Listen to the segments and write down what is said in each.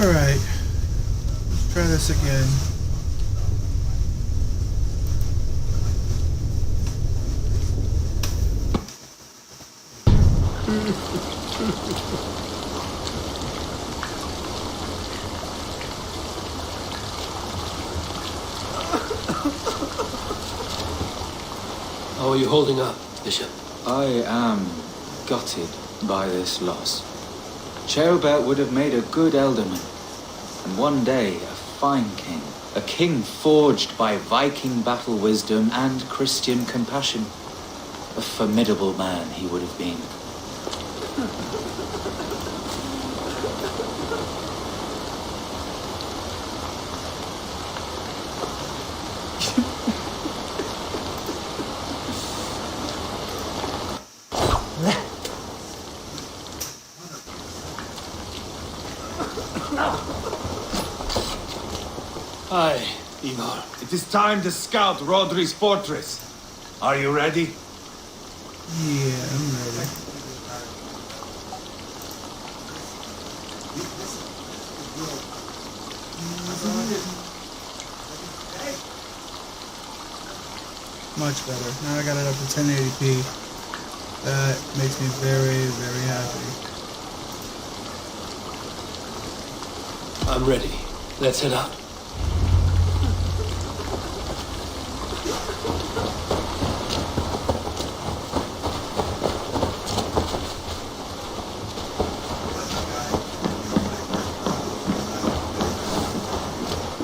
Alright. Let's try this again. How are you holding up, Bishop? I am gutted by this loss. Ceolbert would have made a good elderman, and one day a fine king. A king forged by Viking battle wisdom and Christian compassion. A formidable man he would have been. Hi, Eivor. It is time to scout Rodri's fortress. Are you ready? Yeah, I'm ready. Much better. Now I got it up to 1080p. That makes me very, very happy. I'm ready. Let's head out.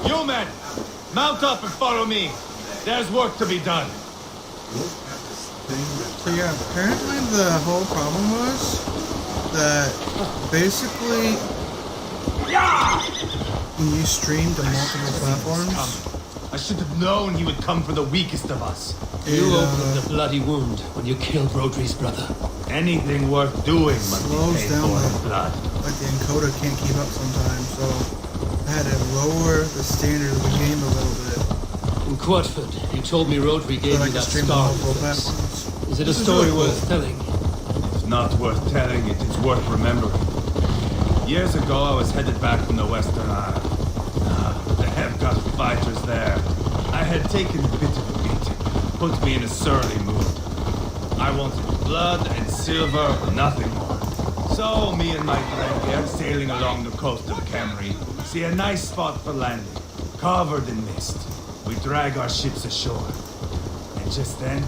You men, mount up and follow me. There's work to be done. So yeah, apparently the whole problem was that basically when you stream to multiple platforms, I should have known he would come for the weakest of us. You opened a bloody wound when you killed Rodri's brother. Anything worth doing must be slows paid down for in the, blood. like the encoder can't keep up sometimes, so I had to lower the standard of the game a little bit. In Quatford, you told me Rodri gave So I you can that stream to scar. multiple with us. platforms. Is it a This is story really worth cool. telling? It's not worth telling, it is worth remembering. Years ago, I was headed back from the Western Isle. The have-got fighters there. I had taken a bit of a beating, put me in a surly mood. I wanted blood and silver, nothing more. So, me and my Grenadier, sailing along the coast of Camry, see a nice spot for landing, covered in mist. We drag our ships ashore. And just then,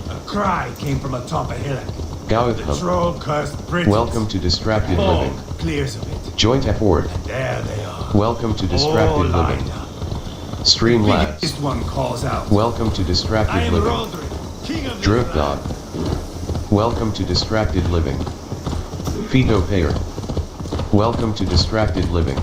a cry came from atop a hillock. The Gautham, troll-cursed Britons. welcome to Distracted Fog Living. clears of it. Joint effort, There they are. welcome to All Distracted lined Living. up. Streamlabs, Biggest one calls out. welcome to I Distracted am Living. Rodri, king of this Drip land. God, welcome to Distracted Living. Fido Payer, welcome to Distracted Living.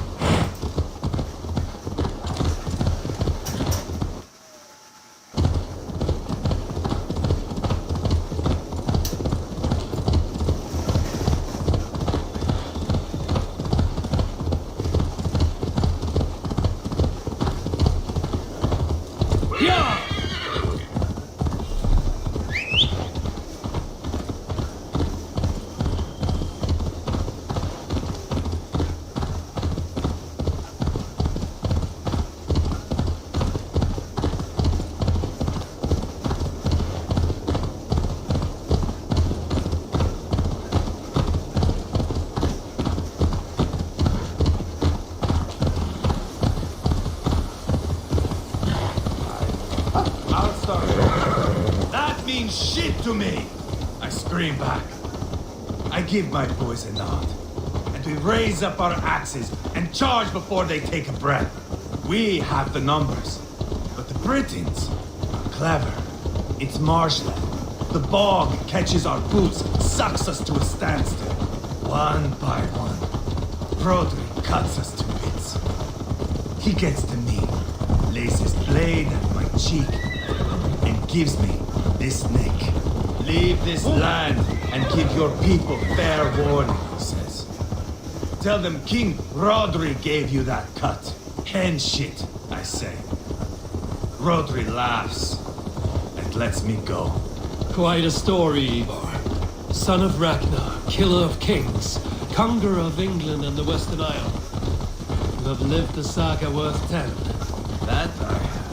I'll start. That means shit to me! I scream back. I give my boys a nod. And we raise up our axes and charge before they take a breath. We have the numbers. But the Britons are clever. It's marshland. The bog catches our boots, sucks us to a standstill. One by one. Rodri cuts us to bits. He gets to me, lays his blade at my cheek, and gives me this neck. Leave this land and give your people fair warning, he says. Tell them King Rodri gave you that cut. Hen shit, I say. Rodri laughs and lets me go. Quite a story, Eivor. Son of Ragnar, killer of kings, conqueror of England and the Western Isle. have lived the saga worth telling. That I have.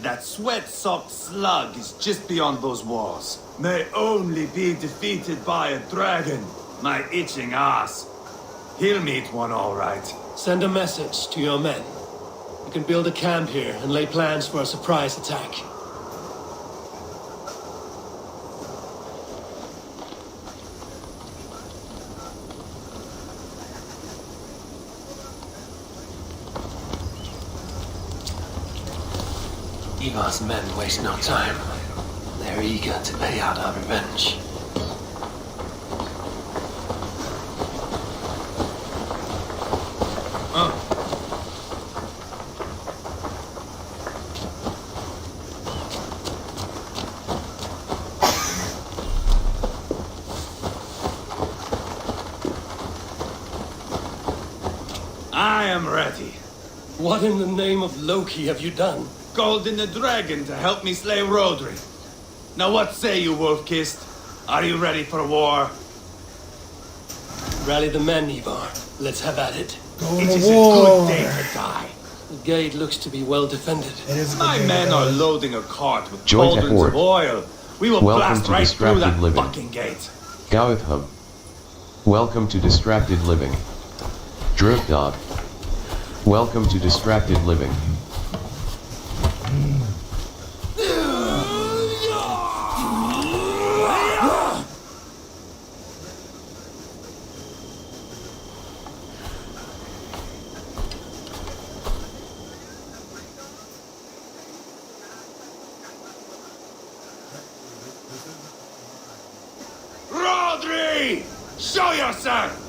That sweat-soaked slug is just beyond those walls. May only be defeated by a dragon. My itching ass. He'll meet one all right. Send a message to your men. You can build a camp here and lay plans for a surprise attack. Eivor's men waste no time. They're eager to pay out our revenge. I am ready. What in the name of Loki have you done? Golden the dragon to help me slay Rodri. Now what say you, Wolf-Kissed? Are you ready for war? Rally the men, Eivor. Let's have at it. Go It to is a war. good day to die. The gate looks to be well defended. It is a good My day to men die. are loading a cart with Joint cauldrons effort. of oil. We will Welcome blast to right through Distracted that Living. fucking gate. Gauthub. Welcome to Distracted Living. Drifdog. Welcome to Distracted Living. Rodri! Show yourself!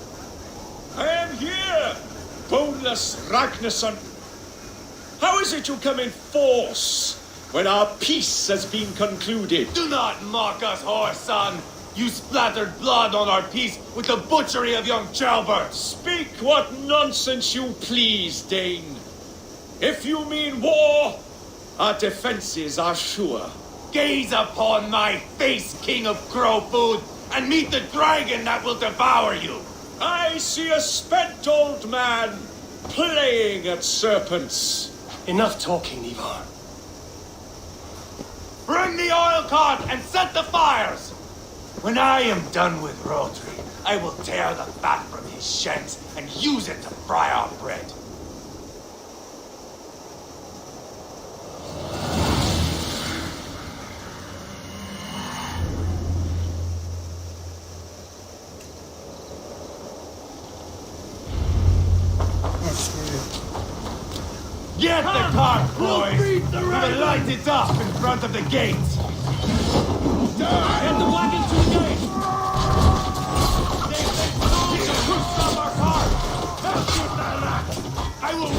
I am here, boneless Ragnarsson. How is it you come in force when our peace has been concluded? Do not mock us, whoreson! You splattered blood on our peace with the butchery of young childbirths! Speak what nonsense you please, Dane. If you mean war, our defenses are sure. Gaze upon my face, King of Crow Food, and meet the dragon that will devour you! I see a spent old man playing at serpents. Enough talking, Eivor. Bring the oil cart and set the fires! When I am done with Rodri, I will tear the fat from his shanks and use it to fry our bread. Oh, sweet. Get the cart, boys! We will light it up in front of the gate! Get the wagon to the gate! Stop our cart! I will...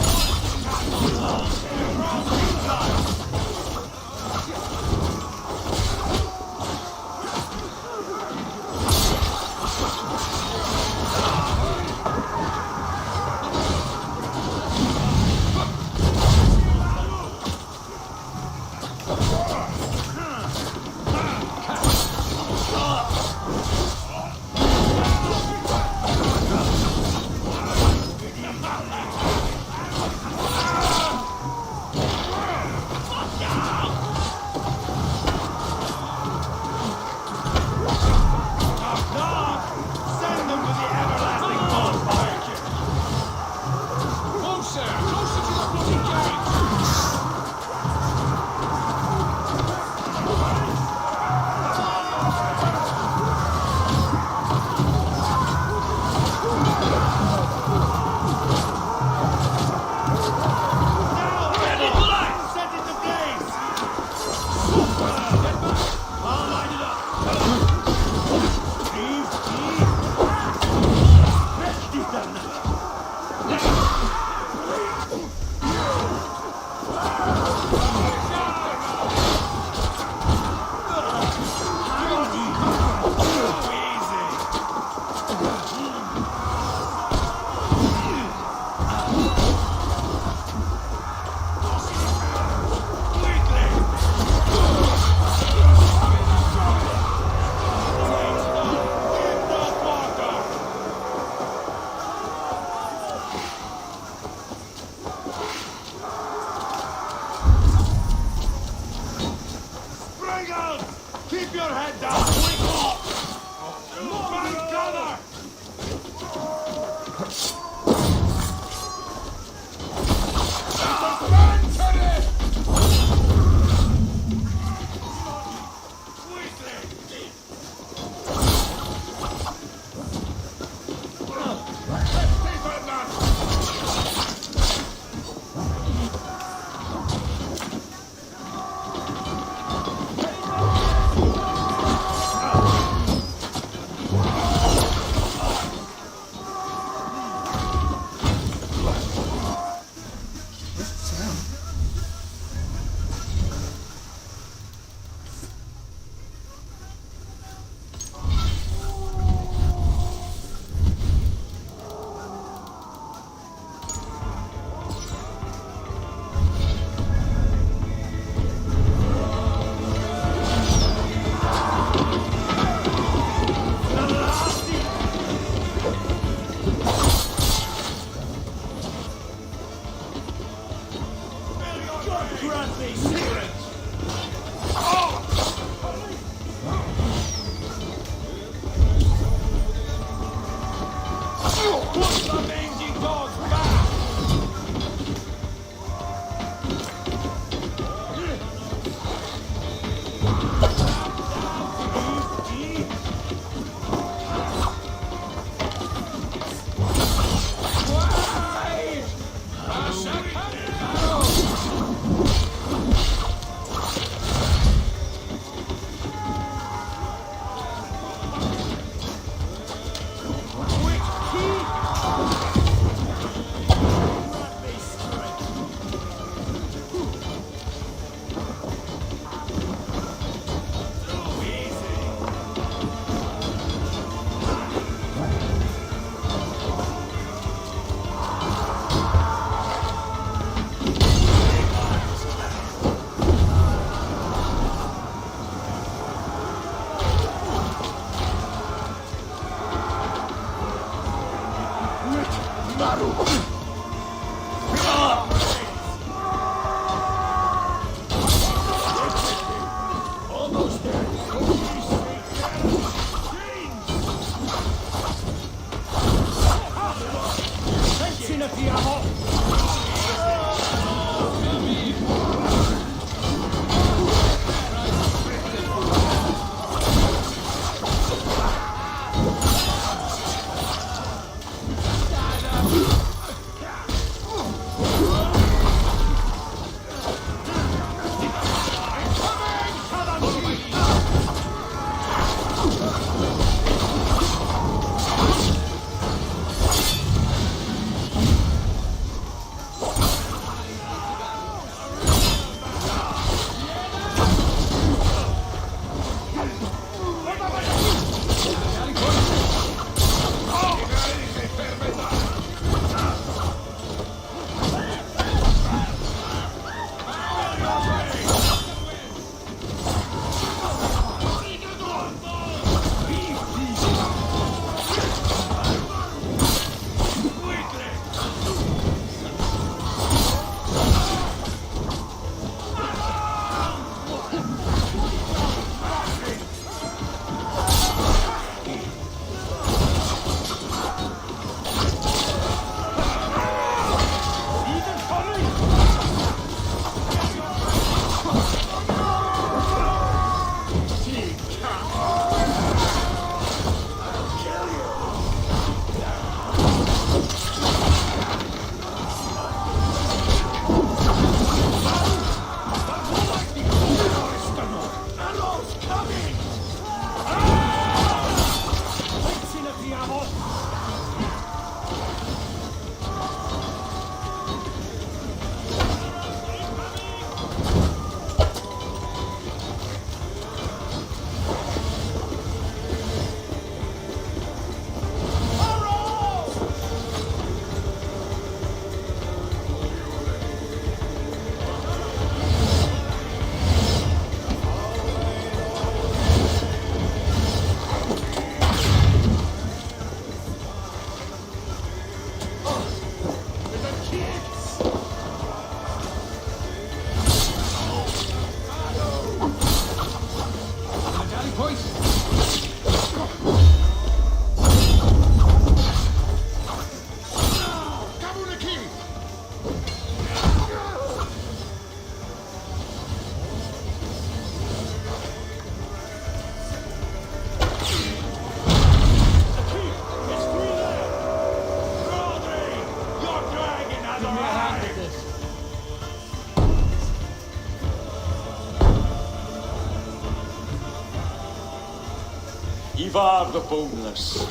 Eivor the Boneless.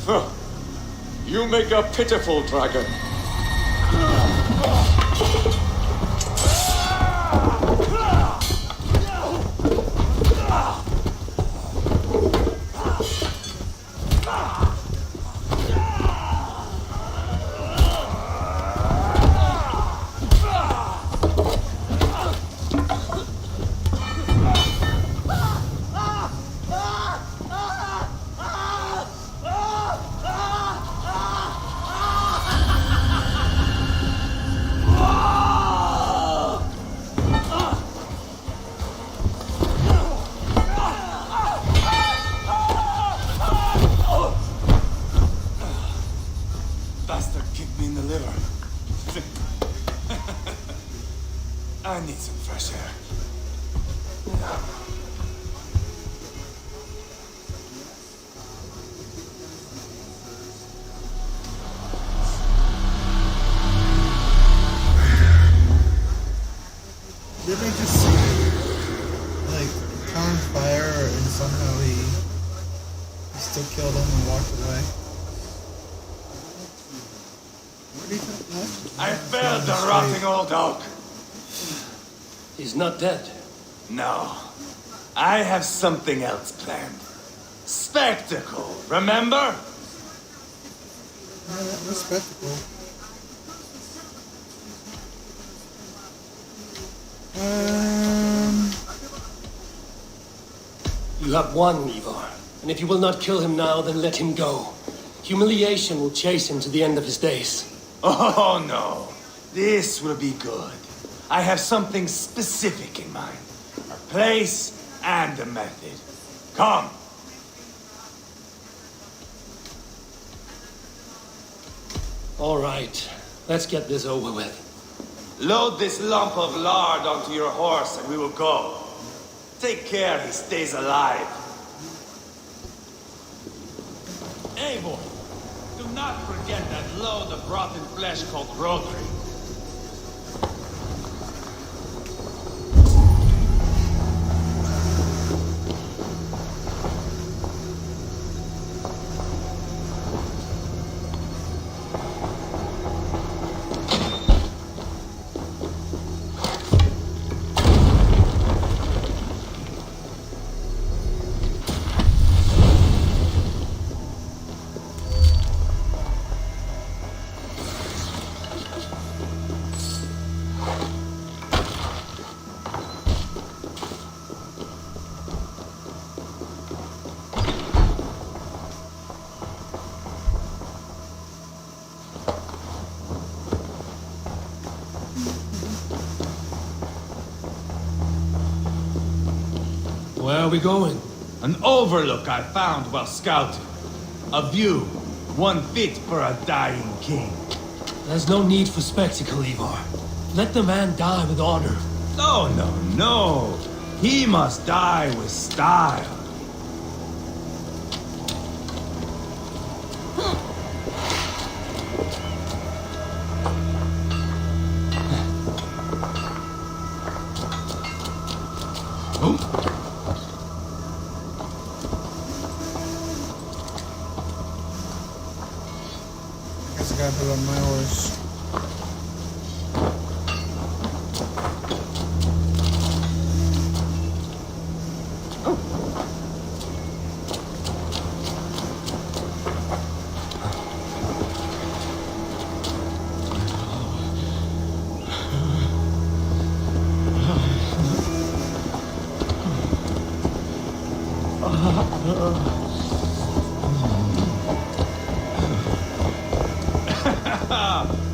Huh. You make a pitiful dragon. I need some fresh air. Didn't they just see, like, on fire and somehow he still killed him and walked away? Where did he go left? I failed the rotting old oak. He's not dead. No. I have something else planned. Spectacle, remember? Yeah, that was spectacle. You have won, Eivor. And if you will not kill him now, then let him go. Humiliation will chase him to the end of his days. Oh no, this will be good. I have something specific in mind. A place and a method. Come. All right, let's get this over with. Load this lump of lard onto your horse and we will go. Take care he stays alive. Eivor, do not forget that load of rotten flesh called Rodri. Where are we going? An overlook I found while scouting. A view, one fit for a dying king. There's no need for spectacle, Eivor. Let the man die with honor. No, no, no. He must die with style. Guess I gotta put on my horse.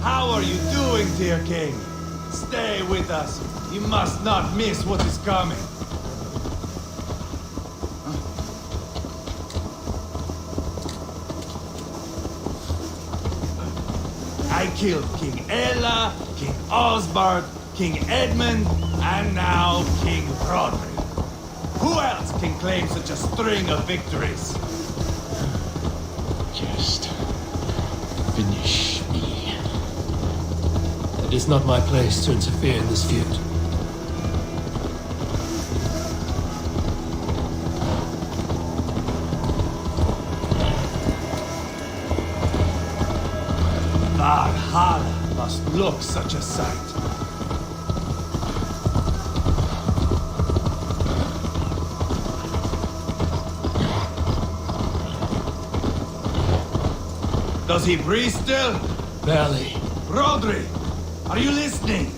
How are you doing, dear king? Stay with us. You must not miss what is coming. I killed King Ella, King Osbert, King Edmund, and now King Rodri. Who else can claim such a string of victories? Just finish me. It is not my place to interfere in this feud. Valhalla must look such a sight. Does he breathe still? Barely. Rodri, are you listening?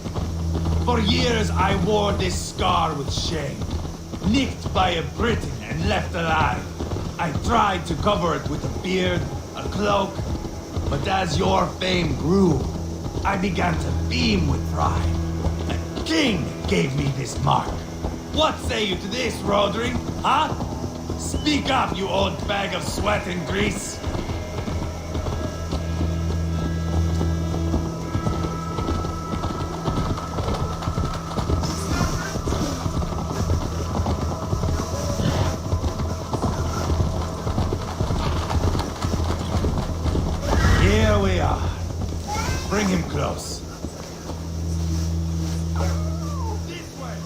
For years I wore this scar with shame. Nicked by a Briton and left alive. I tried to cover it with a beard, a cloak, but as your fame grew, I began to beam with pride. A king gave me this mark. What say you to this, Rodri? Huh? Speak up, you old bag of sweat and grease. Here we are. Bring him close. This way.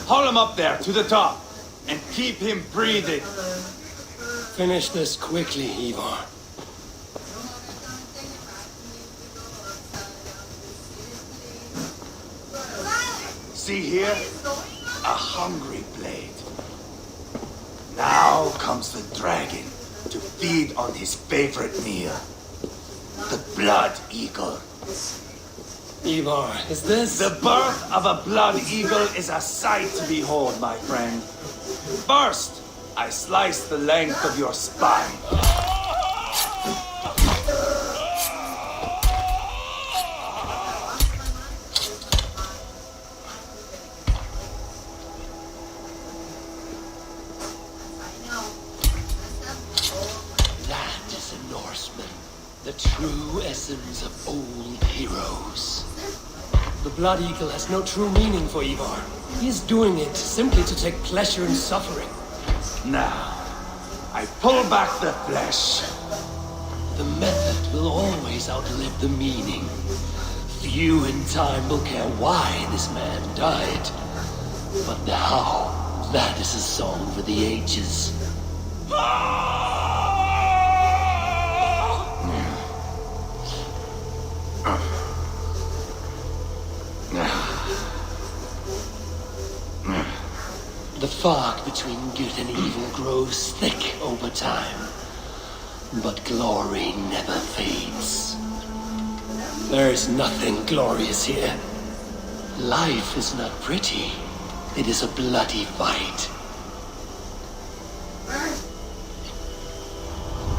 Haul him up there to the top and keep him breathing. Finish this quickly, Eivor. see here? A hungry blade. Now comes the dragon to feed on his favorite meal. The blood eagle. Eivor, is this? The birth of a blood eagle is a sight to behold, my friend. First, I slice the length of your spine. That is a Norseman. The true essence of old heroes. The Blood Eagle has no true meaning for Eivor. He is doing it simply to take pleasure in suffering. Now, I pull back the flesh. The method will always outlive the meaning. Few in time will care why this man died. But the how, that is a song for the ages. The fog between good and evil grows thick over time, but glory never fades. There is nothing glorious here. Life is not pretty. It is a bloody fight.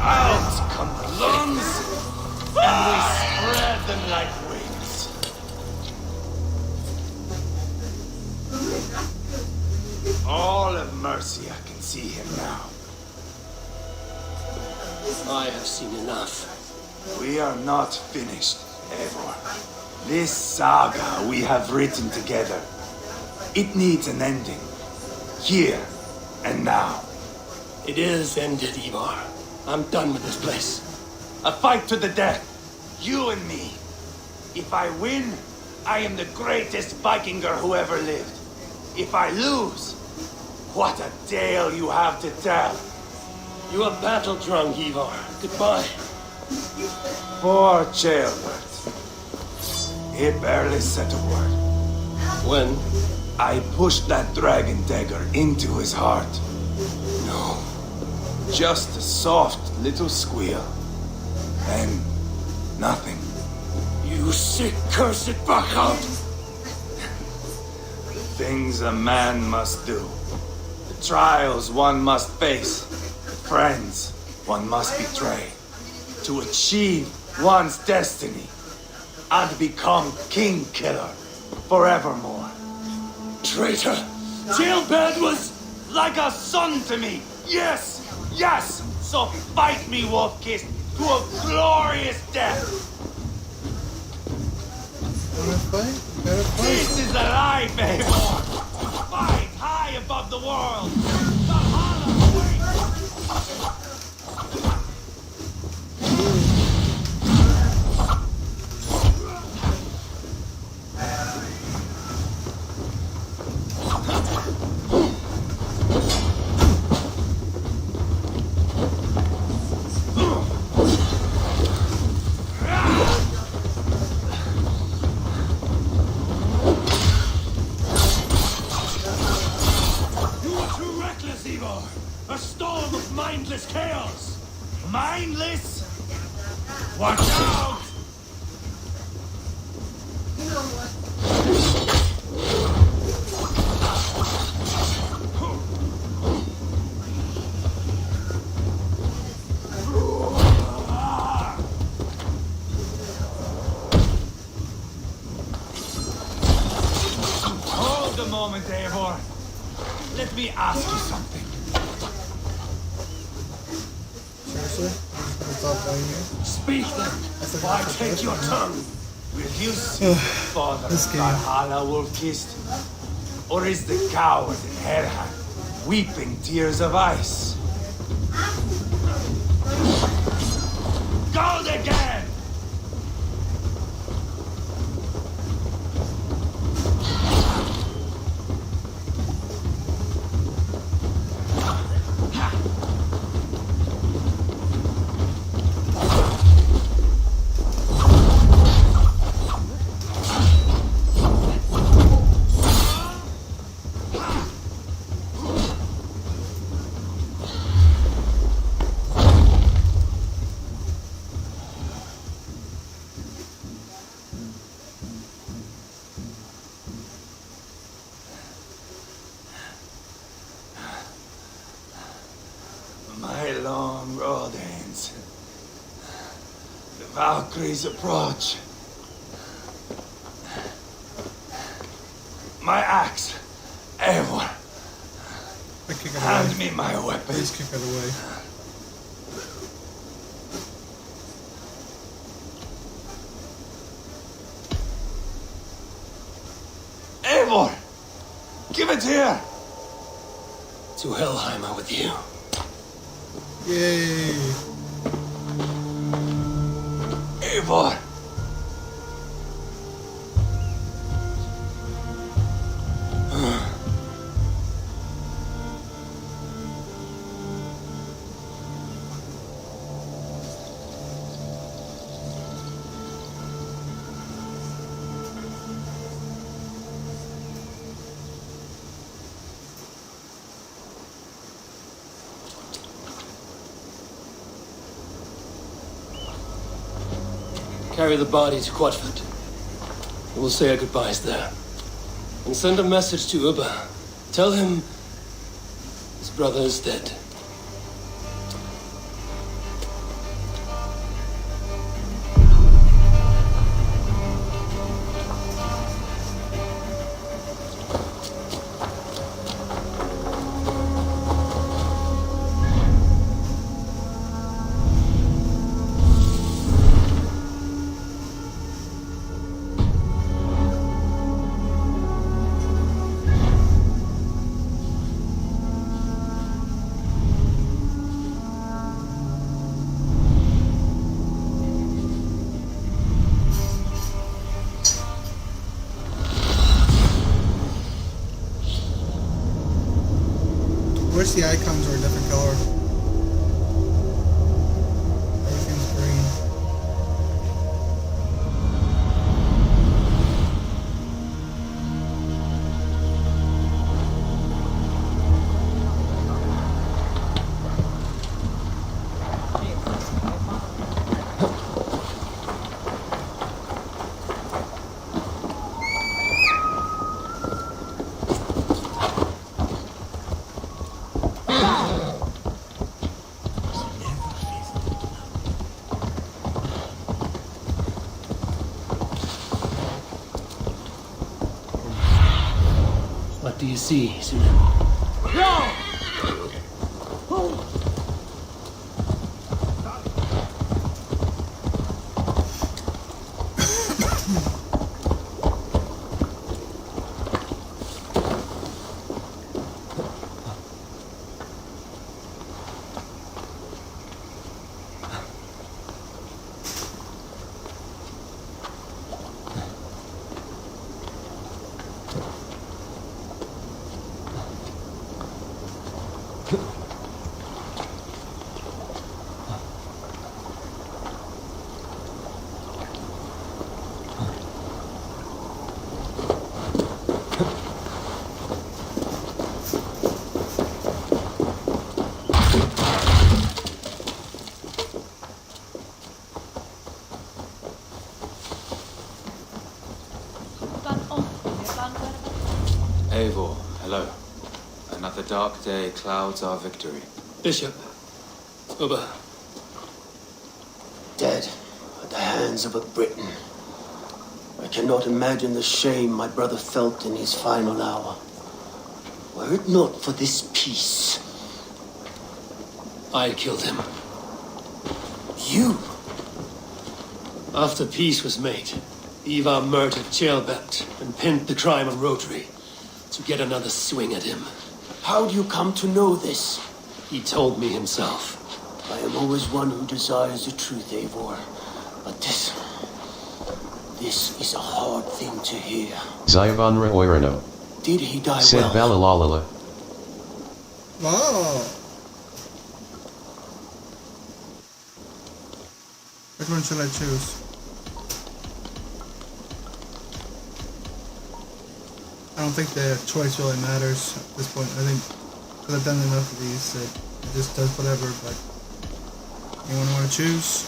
Out come the lungs, and we spread them like wings. All of Mercia can see him now. I have seen enough. We are not finished, Eivor. This saga we have written together, it needs an ending. Here and now. It is ended, Eivor. I'm done with this place. A fight to the death. You and me. If I win, I am the greatest Vikinger who ever lived. If I lose, what a tale you have to tell. You are battle drunk, Eivor. Goodbye. Poor Aelfred. He barely said a word. When? I pushed that dragon dagger into his heart. No. Just a soft little squeal. Then, nothing. You sick, cursed backout! Things a man must do. The trials one must face. The friends one must betray. To achieve one's destiny. And become king killer forevermore. Traitor! Jailbed was like a son to me. Yes, yes. So fight me, Wolf-Kissed, to a glorious death. Wanna fight? Gotta fight. This is the life, Eivor. Fight high above the world. Valhalla waits. A storm of mindless chaos! Mindless? Watch out! Hold a moment, Eivor. Let me ask you something. Seriously? What's up down here? Speak then! Why take your tongue? Will you see Father This of game. Valhalla Wolf-Kissed? Or is the coward in Herhand weeping tears of ice? Gold again! Valkyries approach. My axe, Eivor. I kick it Hand away. me my weapon. Please kick it away. Eivor! Give it here! To Helheimer with you. Yay! Eivor! Carry the body to Quatford. We'll say our goodbyes there. And send a message to Uba. Tell him his brother is dead. Wish the icons were a different color. Everything's green. What do you see, Sunan? Eivor, hello. Another dark day clouds our victory. Bishop. Uba. Dead at the hands of a Briton. I cannot imagine the shame my brother felt in his final hour. Were it not for this peace. I killed him. You? After peace was made, Eivor murdered Ceolbert and pinned the crime on Rotary to get another swing at him. How do you come to know this? He told me himself. I am always one who desires the truth, Eivor. But this is a hard thing to hear. Zyvanra Oirano. Did he die Said well? Valalalala. Wow. Which one should I choose? I don't think the choice really matters at this point. I think, because I've done enough of these, that it just does whatever, but anyone want to choose?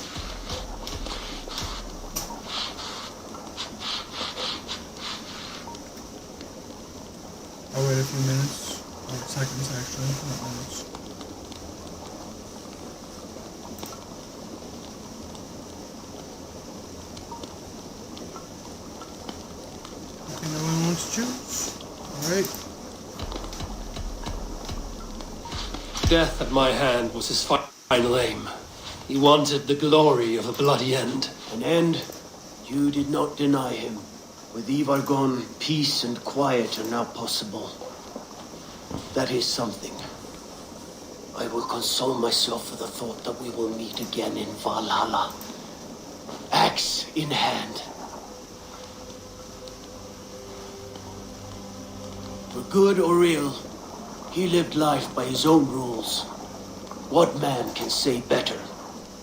I'll wait a few minutes, or seconds actually, not minutes. Alright. Death at my hand was his final aim. He wanted the glory of a bloody end. An end you did not deny him. With Eivor gone, peace and quiet are now possible. That is something. I will console myself for the thought that we will meet again in Valhalla. Axe in hand. For good or ill, he lived life by his own rules. What man can say better?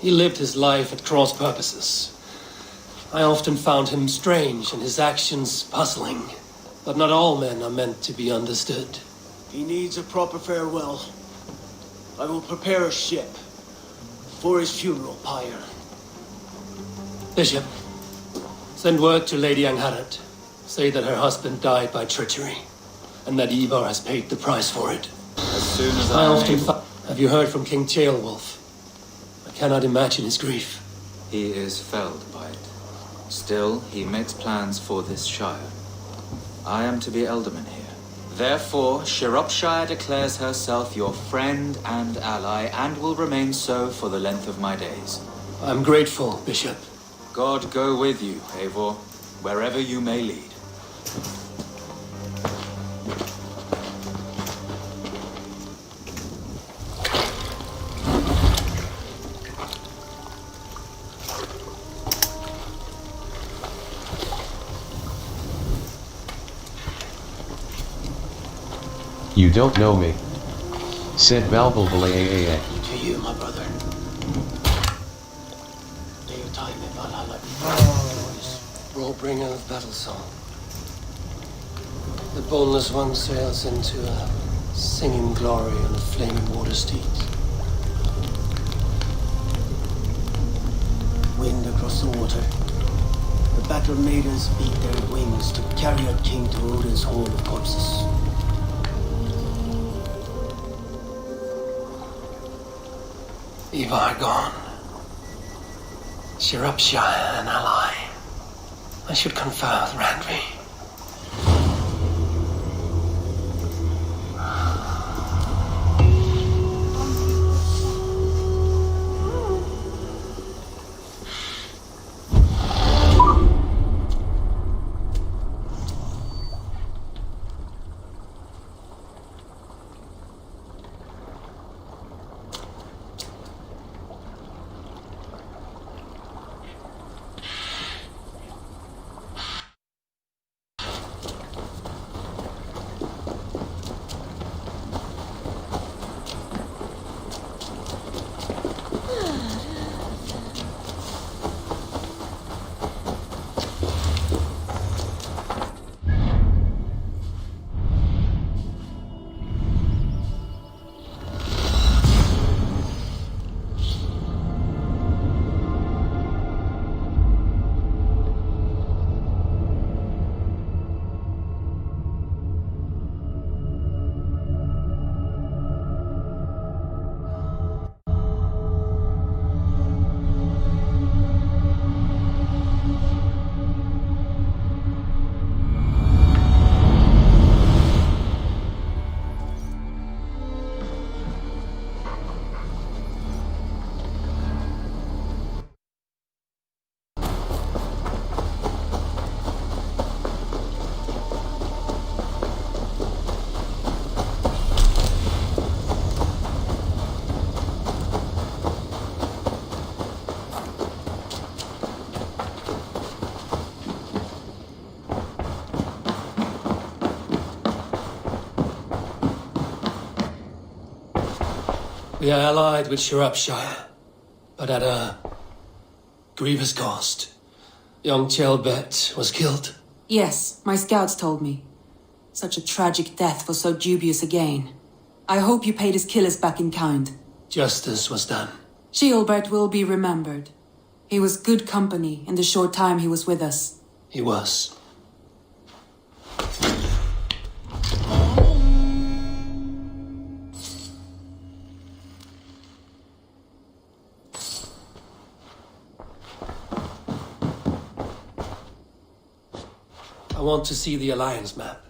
He lived his life at cross purposes. I often found him strange and his actions puzzling. But not all men are meant to be understood. He needs a proper farewell. I will prepare a ship for his funeral pyre. Bishop, send word to Lady Angharad. Say that her husband died by treachery, and that Eivor has paid the price for it. As soon as I often Have you heard from King Aelfred? I cannot imagine his grief. He is felled by it. Still, he makes plans for this shire. I am to be alderman here. Therefore, Shropshire declares herself your friend and ally, and will remain so for the length of my days. I'm grateful, Bishop. God go with you, Eivor, wherever you may lead. You don't know me, said Balbulbulaa. To you, my brother. Day of time in Valhalla. Roll-bringer of battle song. The boneless one sails into a singing glory on a flaming water steed. Wind across the water. The battle maidens beat their wings to carry our king to Odin's hall of corpses. Eivor gone. Shropshire an ally. I should confer with Randvi. We are allied with Shropshire, but at a grievous cost. Young Aelfred was killed. Yes, my scouts told me. Such a tragic death for so dubious a gain. I hope you paid his killers back in kind. Justice was done. Aelfred will be remembered. He was good company in the short time he was with us. He was. I want to see the Alliance map.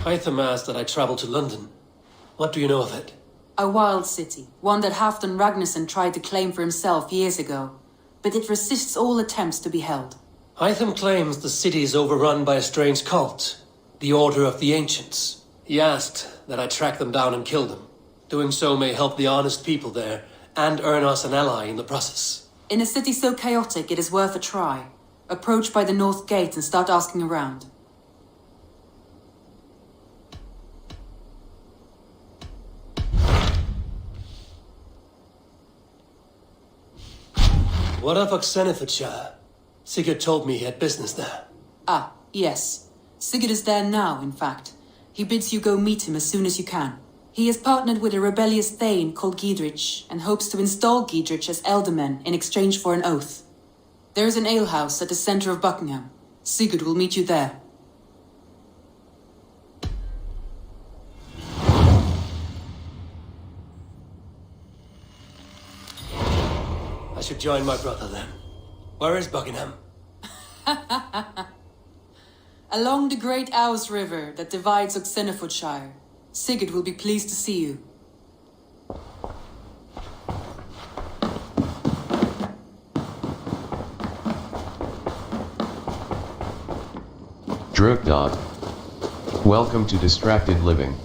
Hytham asked that I travel to London. What do you know of it? A wild city, one that Halfdan Ragnarsson tried to claim for himself years ago, but it resists all attempts to be held. Hytham claims the city is overrun by a strange cult, the Order of the Ancients. He asked that I track them down and kill them. Doing so may help the honest people there, and earn us an ally in the process. In a city so chaotic, it is worth a try. Approach by the North Gate and start asking around. What of Oxenfordshire? Sigurd told me he had business there. Ah, yes. Sigurd is there now, in fact. He bids you go meet him as soon as you can. He has partnered with a rebellious Thane called Giedrich, and hopes to install Giedrich as Elderman in exchange for an oath. There is an alehouse at the center of Buckingham. Sigurd will meet you there. I should join my brother then. Where is Buckingham? Along the great Ouse River that divides Oxenfordshire. Sigurd will be pleased to see you. Drukdog. Welcome to Distracted Living.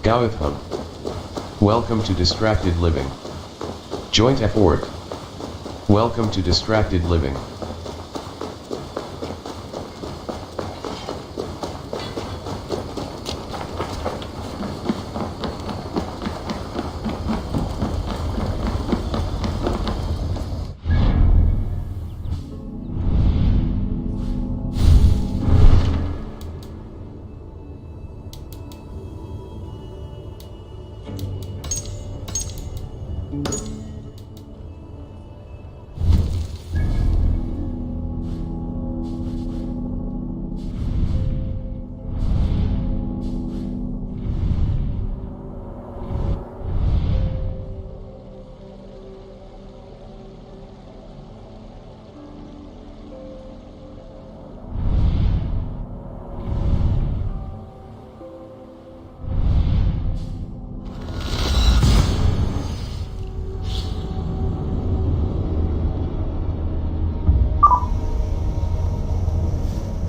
Gautham. Welcome to Distracted Living. Joint Effort. Welcome to Distracted Living.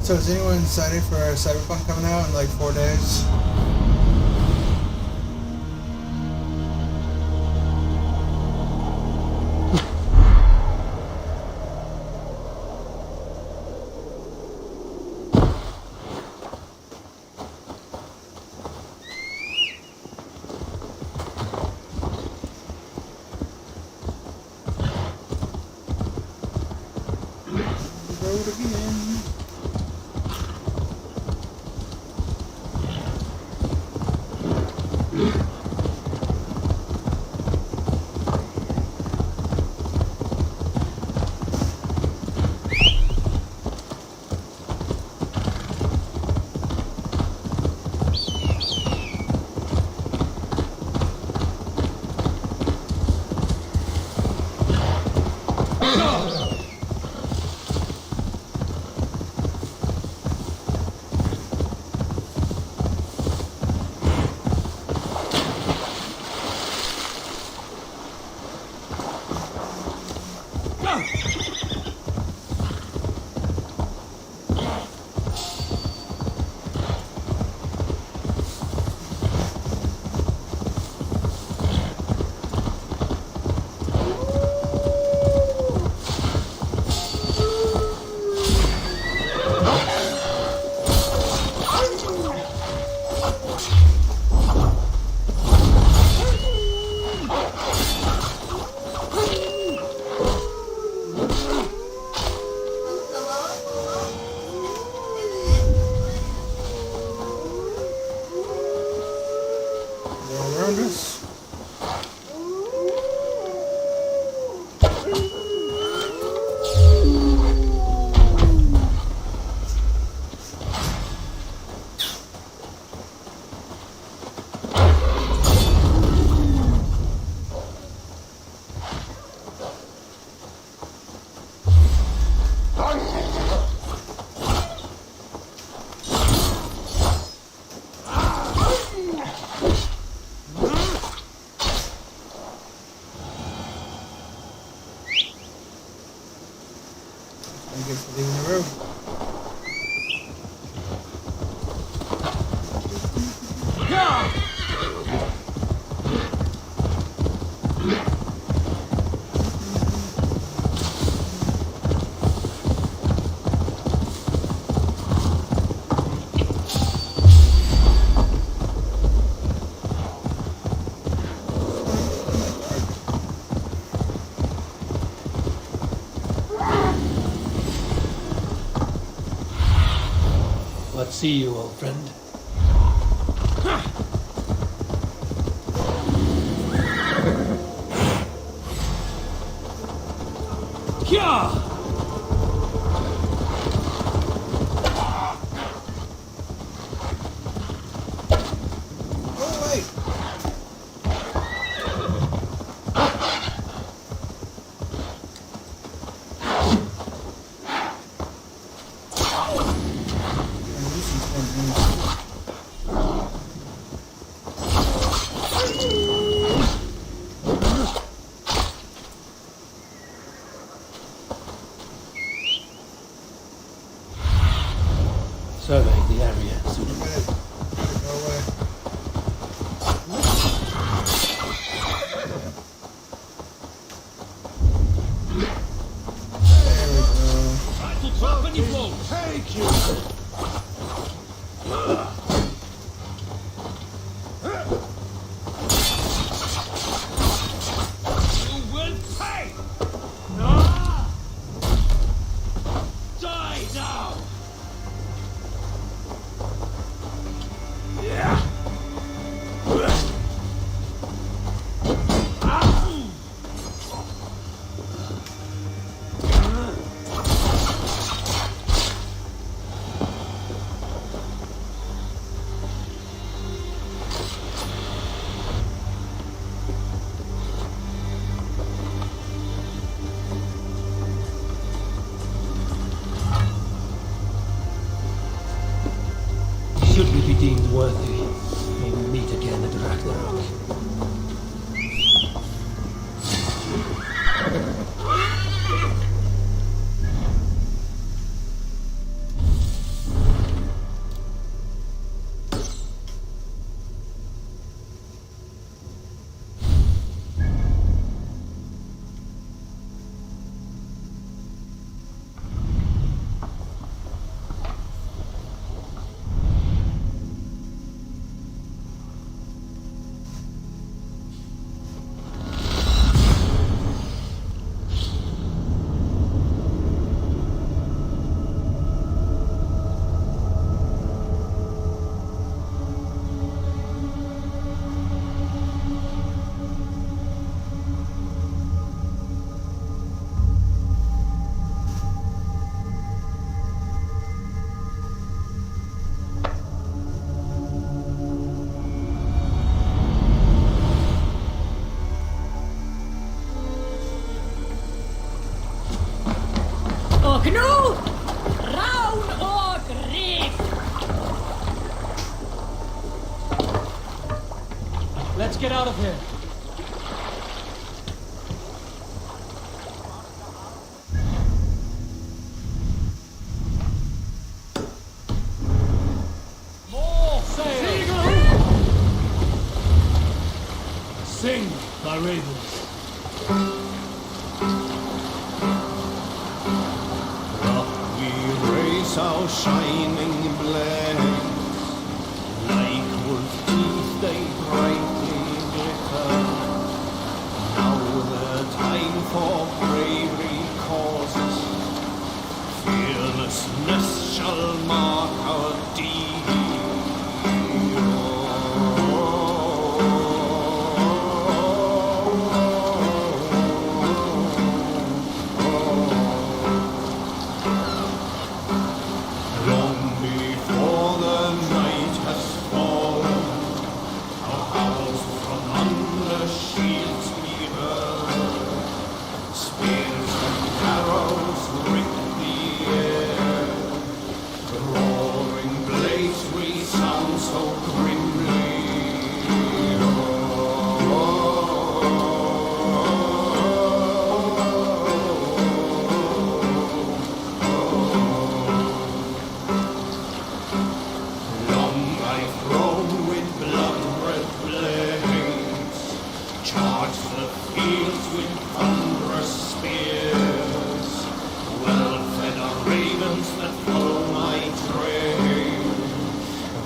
So is anyone excited for Cyberpunk coming out in like 4 days? Road again. But see you, old friend. Yeah! Oh, wait! Survey the area soon. Go away. There we go. Take you! You will pay! Ah! Die now! Yeah! Should we be deemed worthy, may we meet again at Ragnarok. Och nu, Raun och Rik! Let's get out of here. More sail! Sing, my ravens. Our shining blades, like wolf teeth they brightly glitter. Now the time for bravery causes, fearlessness shall mark our deed.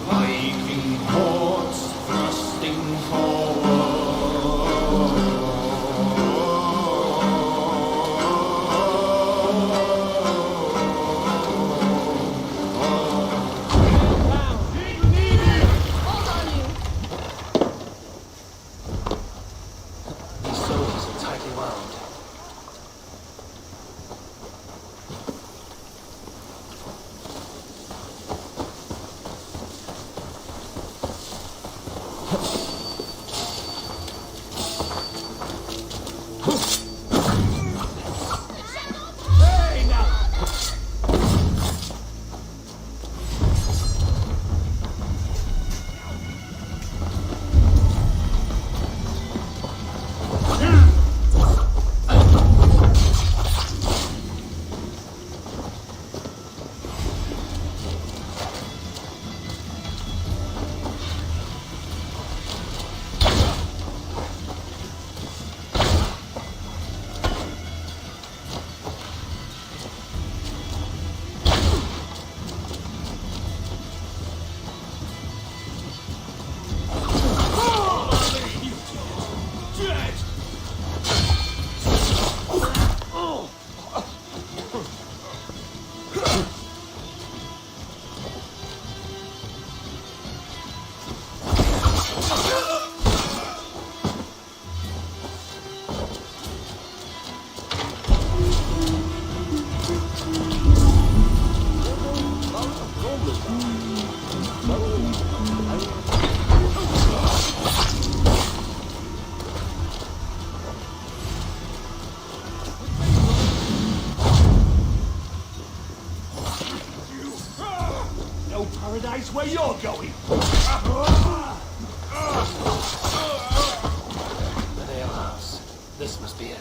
Viking hordes thrusting forward. Paradise where you're going. An alehouse. This must be it.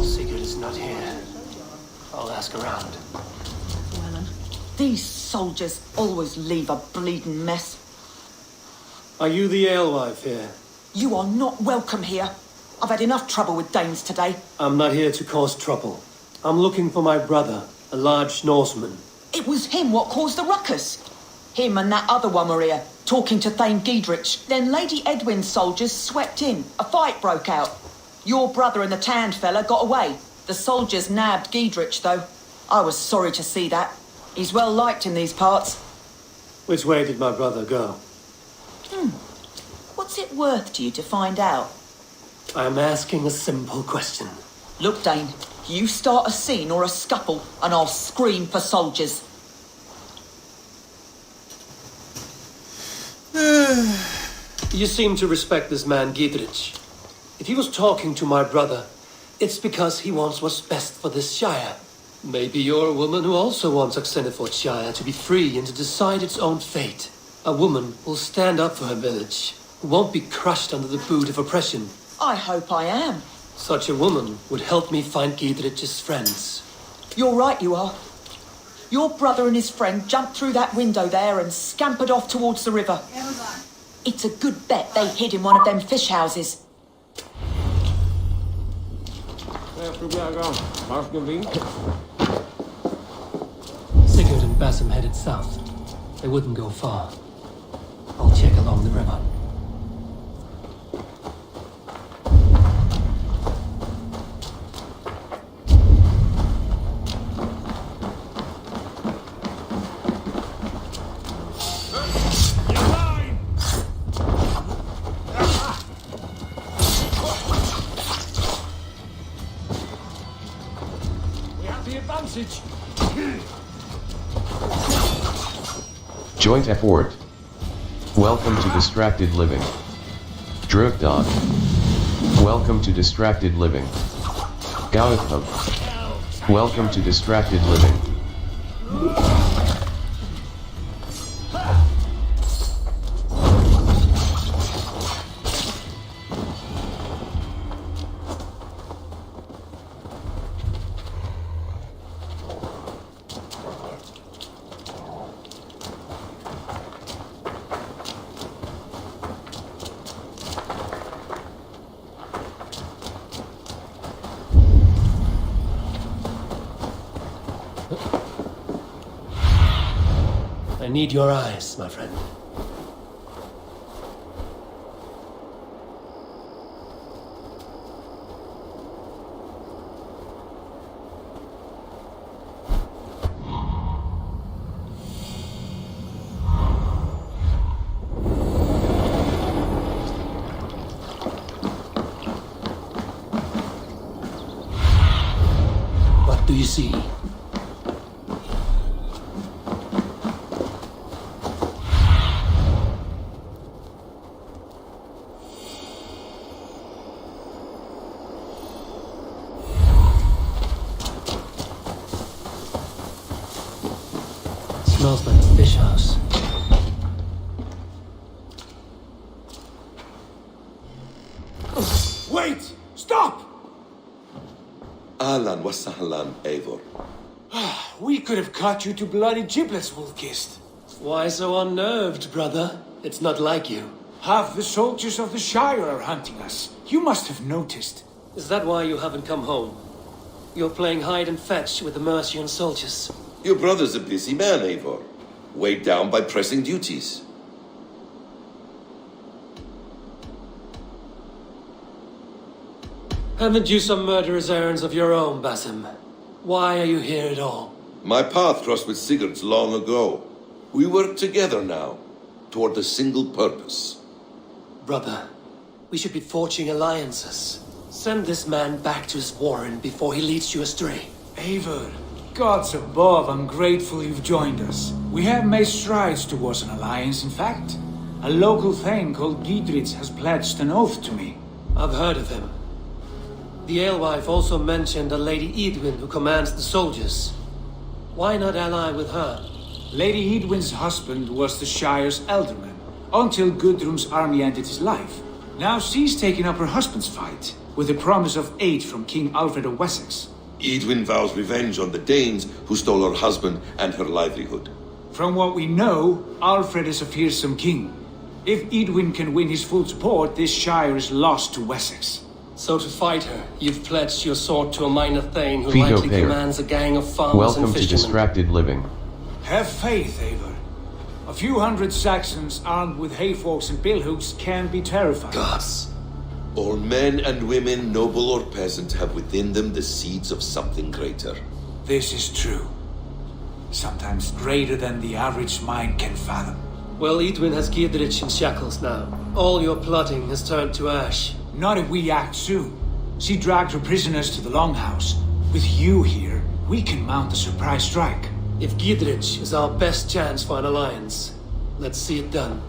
Sigurd is not here. I'll ask around. Well, these soldiers always leave a bleeding mess. Are you the alewife here? You are not welcome here. I've had enough trouble with Danes today. I'm not here to cause trouble. I'm looking for my brother, a large Norseman. It was him what caused the ruckus. Him and that other one were here, talking to Thane Giedrich. Then Lady Edwin's soldiers swept in. A fight broke out. Your brother and the tanned fella got away. The soldiers nabbed Giedrich, though. I was sorry to see that. He's well liked in these parts. Which way did my brother go? What's it worth to you to find out? I'm asking a simple question. Look, Dane, you start a scene or a scuffle, and I'll scream for soldiers. You seem to respect this man, Giedrich. If he was talking to my brother, it's because he wants what's best for this shire. Maybe you're a woman who also wants Oxenford Shire to be free and to decide its own fate. A woman who'll stand up for her village, who won't be crushed under the boot of oppression. I hope I am. Such a woman would help me find Giedrich's friends. You're right, you are. Your brother and his friend jumped through that window there and scampered off towards the river. It's a good bet they hid in one of them fish houses. Sigurd and Basim headed south. They wouldn't go far. I'll check along the river. Joint effort. Welcome to Distracted Living. Drukdog. Welcome to Distracted Living. Gauthub. Welcome to Distracted Living. I need your eyes, my friend. What do you see? smells like a fish house. Wait! Stop! Ahlan wa sahlan, Eivor. We could have cut you to bloody giblets, Wolf-Kissed. Why so unnerved, brother? It's not like you. Half the soldiers of the Shire are hunting us. You must have noticed. Is that why you haven't come home? You're playing hide and fetch with the Mercian soldiers. Your brother's a busy man, Eivor. Weighed down by pressing duties. Haven't you some murderous errands of your own, Basim? Why are you here at all? My path crossed with Sigurd's long ago. We work together now, toward a single purpose. Brother, we should be forging alliances. Send this man back to his warren before he leads you astray. Eivor, gods above, I'm grateful you've joined us. We have made strides towards an alliance, in fact. A local thane called Giedrich has pledged an oath to me. I've heard of him. The alewife also mentioned a Lady Edwin who commands the soldiers. Why not ally with her? Lady Edwin's husband was the Shire's alderman, until Gudrun's army ended his life. Now she's taken up her husband's fight, with the promise of aid from King Aelfred of Wessex. Edwin vows revenge on the Danes who stole her husband and her livelihood. From what we know, Aelfred is a fearsome king. If Edwin can win his full support, this Shire is lost to Wessex. So to fight her, you've pledged your sword to a minor thane who Fido likely Payer. commands a gang of farmers Welcome and to fishermen. Distracted Living. Have faith, Eivor. A few hundred Saxons armed with hayforks and billhooks can be terrifying. Gods. All men and women, noble or peasant, have within them the seeds of something greater. This is true. Sometimes greater than the average mind can fathom. Well, Edwin has Giedrich in shackles now. All your plotting has turned to ash. Not if we act soon. She dragged her prisoners to the Longhouse. With you here, we can mount a surprise strike. If Giedrich is our best chance for an alliance, let's see it done.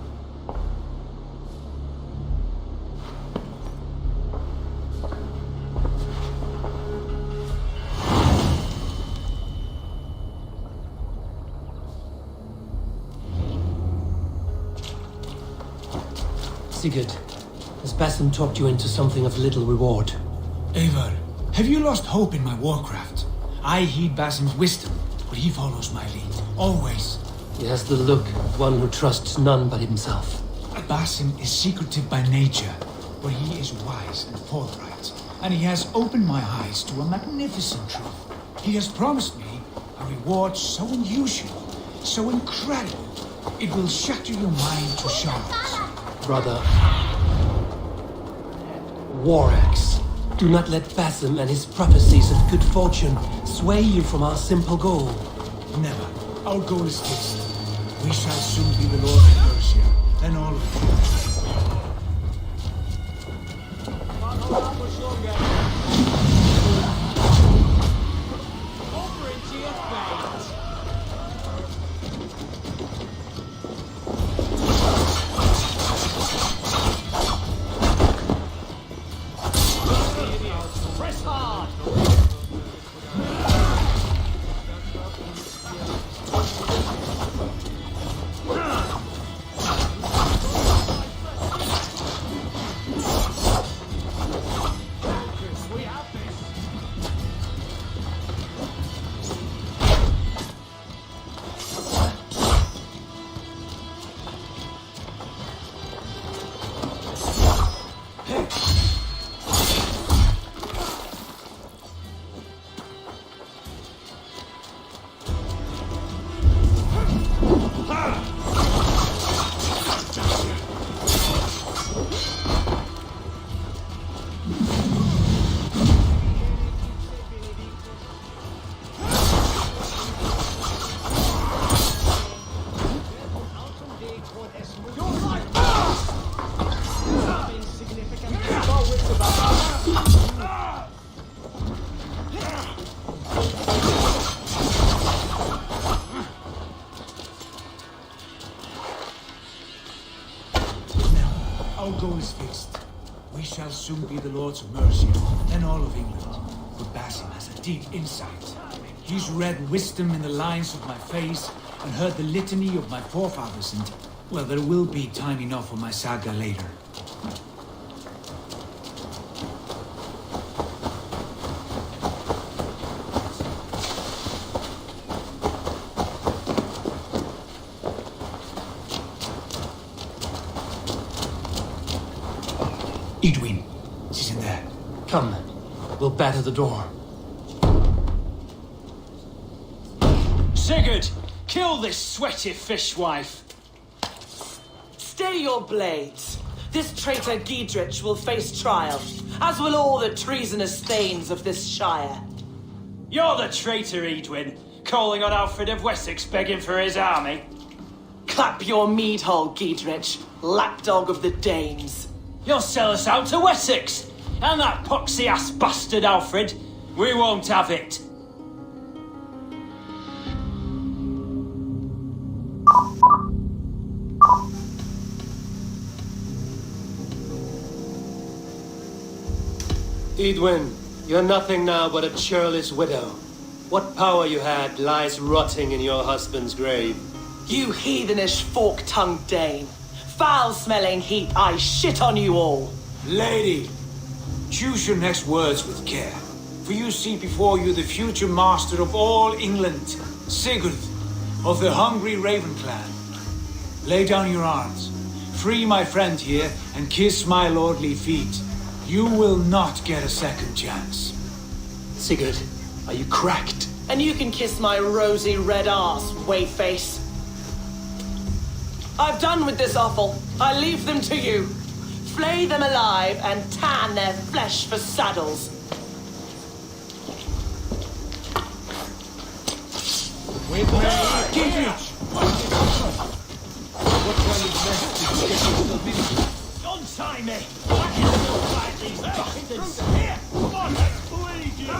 Sigurd, has Basim talked you into something of little reward? Eivor, have you lost hope in my warcraft? I heed Basim's wisdom, but he follows my lead, always. He has the look of one who trusts none but himself. Basim is secretive by nature, but he is wise and forthright, and he has opened my eyes to a magnificent truth. He has promised me a reward so unusual, so incredible, it will shatter your mind to shards. Brother, War Axe. Do not let Basim and his prophecies of good fortune sway you from our simple goal. Never. Our goal is fixed. We shall soon be the Lord of Mercia, and all of Our goal is fixed. We shall soon be the Lords of Mercia, and all of England. But Basim has a deep insight. He's read wisdom in the lines of my face, and heard the litany of my forefathers, and, well, there will be time enough for my saga later. Edwin, she's in there. Come, we'll batter the door. Sigurd, kill this sweaty fishwife. Stay your blades. This traitor Giedrich will face trial, as will all the treasonous thanes of this shire. You're the traitor, Edwin, calling on Alfred of Wessex begging for his army. Clap your mead hole, Giedrich, lapdog of the Danes. You'll sell us out to Wessex, and that poxy-ass bastard Alfred. We won't have it. Edwin, you're nothing now but a churlish widow. What power you had lies rotting in your husband's grave. You heathenish fork-tongued Dane. Foul-smelling heap, I shit on you all. Lady, choose your next words with care, for you see before you the future master of all England, Sigurd, of the hungry Raven clan. Lay down your arms, free my friend here, and kiss my lordly feet. You will not get a second chance. Sigurd, are you cracked? And you can kiss my rosy red arse, wayface. I've done with this offal. I leave them to you. Flay them alive and tan their flesh for saddles. Wait, Giedrich! What kind of mess did you get yourself into? Untie me! I can't fight these bastards! Here! Come on, let's bleed you!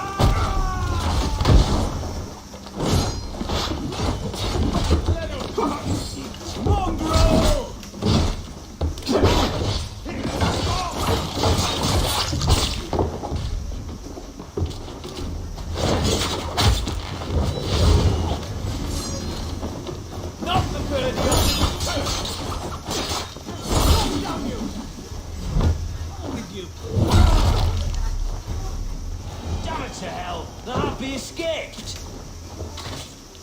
Mongrel! Not the good of you! With you! Damn it to hell! The Happy escaped!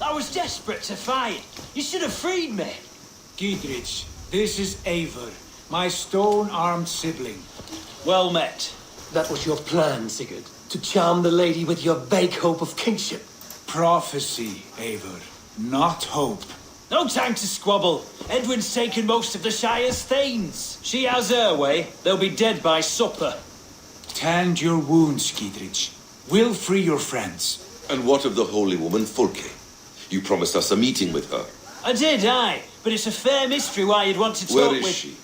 I was desperate to fight. You should have freed me. Giedrich, this is Eivor, my stone-armed sibling. Well met. That was your plan, Sigurd. To charm the lady with your vague hope of kingship. Prophecy, Eivor, not hope. No time to squabble. Edwin's taken most of the Shire's thanes. She has her way. They'll be dead by supper. Tend your wounds, Giedrich. We'll free your friends. And what of the holy woman Fulke? You promised us a meeting with her. I did, aye. But it's a fair mystery why you'd want to talk Where with... is she?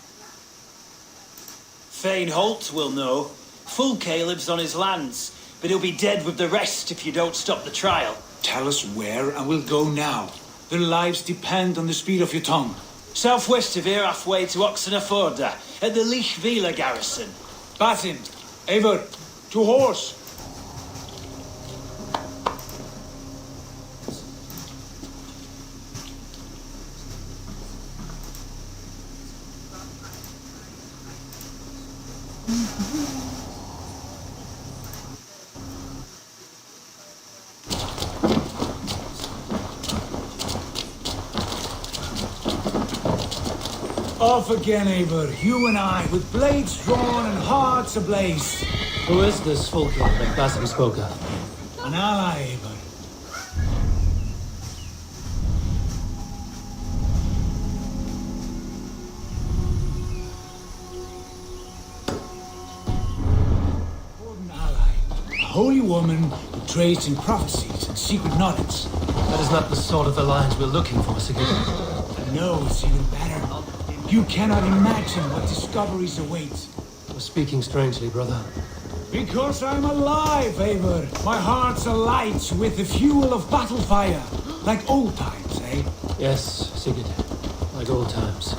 Thane Holt will know. Fulke lives on his lands, but he'll be dead with the rest if you don't stop the trial. Tell us where, and we'll go now. Their lives depend on the speed of your tongue. Southwest of here, halfway to Oxenaforda, at the Lichvila garrison. Batin, Eivor, to horse! Off again, Eivor. You and I, with blades drawn and hearts ablaze. Who is this Fulke that Basim spoke of? An ally, Eivor. Important ally. A holy woman who trades in prophecies and secret knowledge. That is not the sort of alliance we're looking for, Sigurd. No, it's even better. You cannot imagine what discoveries await. You're speaking strangely, brother. Because I'm alive, Eivor. My heart's alight with the fuel of battle fire. Like old times, eh? Yes, Sigurd. Like old times.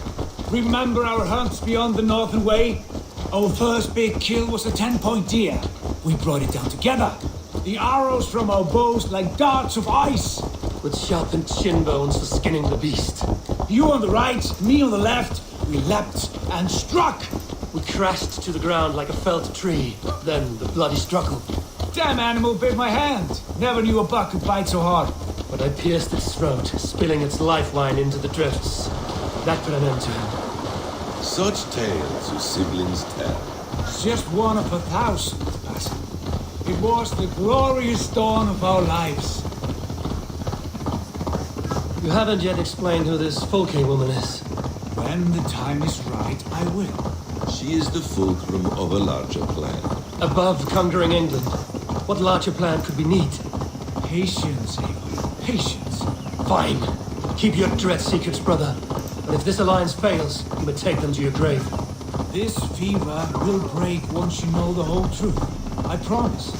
Remember our hunts beyond the Northern Way? Our first big kill was a 10-point deer. We brought it down together. The arrows from our bows like darts of ice. with sharpened shin bones for skinning the beast. You on the right, me on the left. We leapt and struck. We crashed to the ground like a felled tree. Then the bloody struggle. Damn animal bit my hand. Never knew a buck could bite so hard. But I pierced its throat, spilling its life wine into the drifts. That put an end to him. Such tales your siblings tell. It's just one of 1,000, Basil. It was the glorious dawn of our lives. You haven't yet explained who this Folking woman is. When the time is right, I will. She is the fulcrum of a larger plan. Above conquering England, what larger plan could we need? Patience, Eivor. Patience. Fine. Keep your dread secrets, brother. But if this alliance fails, you may take them to your grave. This fever will break once you know the whole truth. I promise.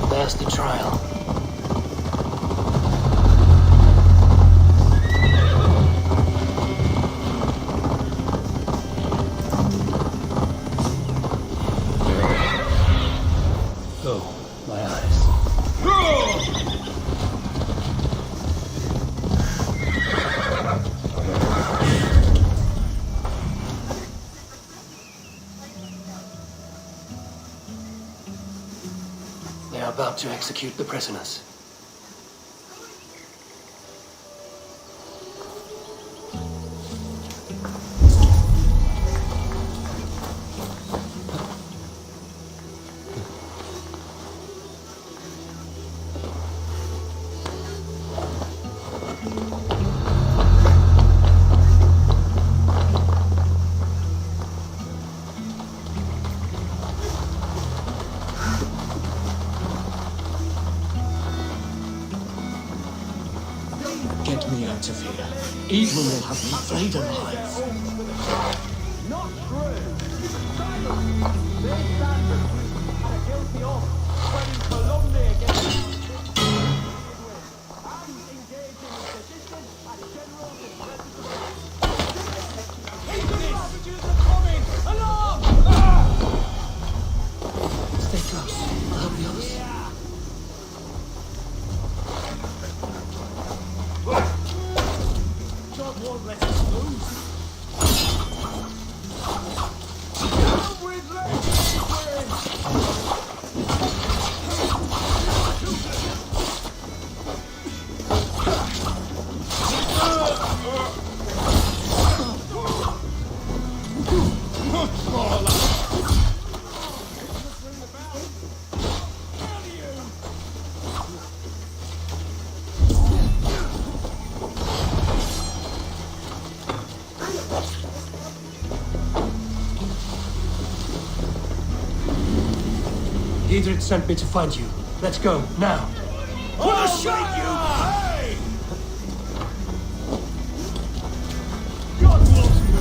There's the trial. My eyes. They are about to execute the prisoners. Get me out of here. Eivor will have me flayed alive. Not true! Silence! They stand accused and are guilty of spreading calumny against and engaging in sedition and general disrepute. Savages are coming! Alarm! Stay close. I'll help the others. God won't let us lose. Down with Giedrich sent me to find you. Let's go, now. Put a shot, you! Hey! God loves me!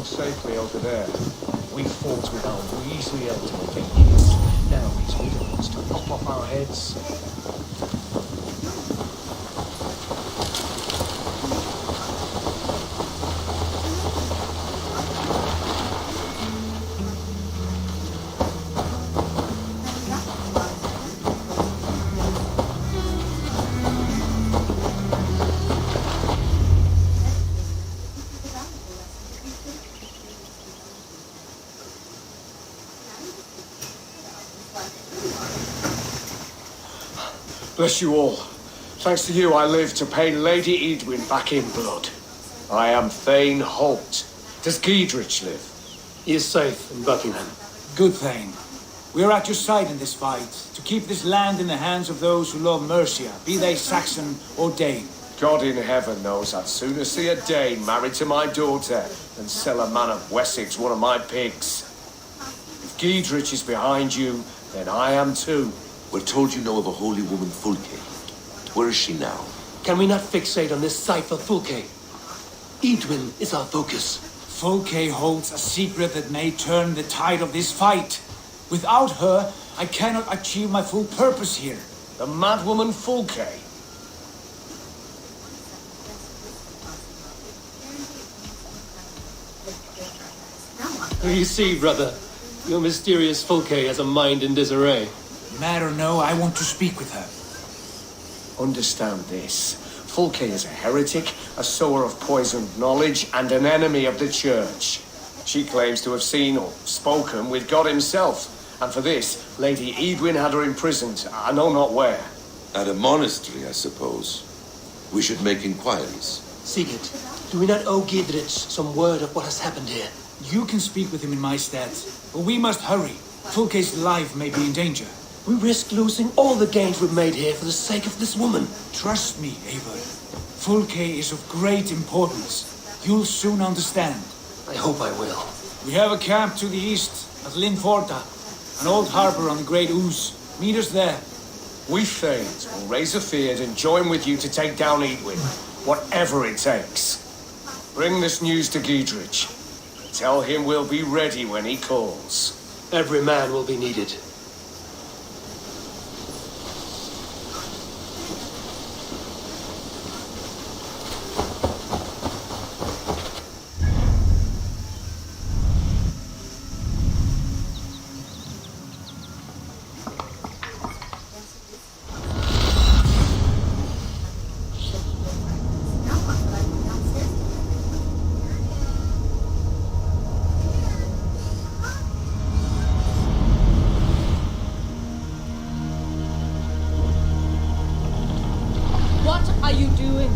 Safely over there. We fought with our weaselly elder for years. Now he's with us to pop off our heads. Bless you all. Thanks to you, I live to pay Lady Eadwyn back in blood. I am Thane Holt. Does Giedrich live? He is safe in Buckingham. Good Thane. We are at your side in this fight, to keep this land in the hands of those who love Mercia, be they Saxon or Dane. God in heaven knows I'd sooner see a Dane married to my daughter than sell a man of Wessex one of my pigs. If Giedrich is behind you, then I am too. We're told you know of a holy woman, Fulke. Where is she now? Can we not fixate on this cipher, Fulke? Eadwyn is our focus. Fulke holds a secret that may turn the tide of this fight. Without her, I cannot achieve my full purpose here. The madwoman Fulke? You see, brother, your mysterious Fulke has a mind in disarray. Mad or no, I want to speak with her. Understand this. Fulke is a heretic, a sower of poisoned knowledge, and an enemy of the Church. She claims to have seen or spoken with God himself, and for this, Lady Eadwyn had her imprisoned, I know not where. At a monastery, I suppose. We should make inquiries. Sigurd, do we not owe Giedrich some word of what has happened here? You can speak with him in my stead, but we must hurry. Fulke's life may be in danger. We risk losing all the gains we've made here for the sake of this woman. Trust me, Eivor. Fulke is of great importance. You'll soon understand. I hope I will. We have a camp to the east at Linforta, an old harbor on the Great Ouse. Meet us there. We Thanes will raise a field and join with you to take down Eadwyn, whatever it takes. Bring this news to Giedrich. Tell him we'll be ready when he calls. Every man will be needed. What are you doing?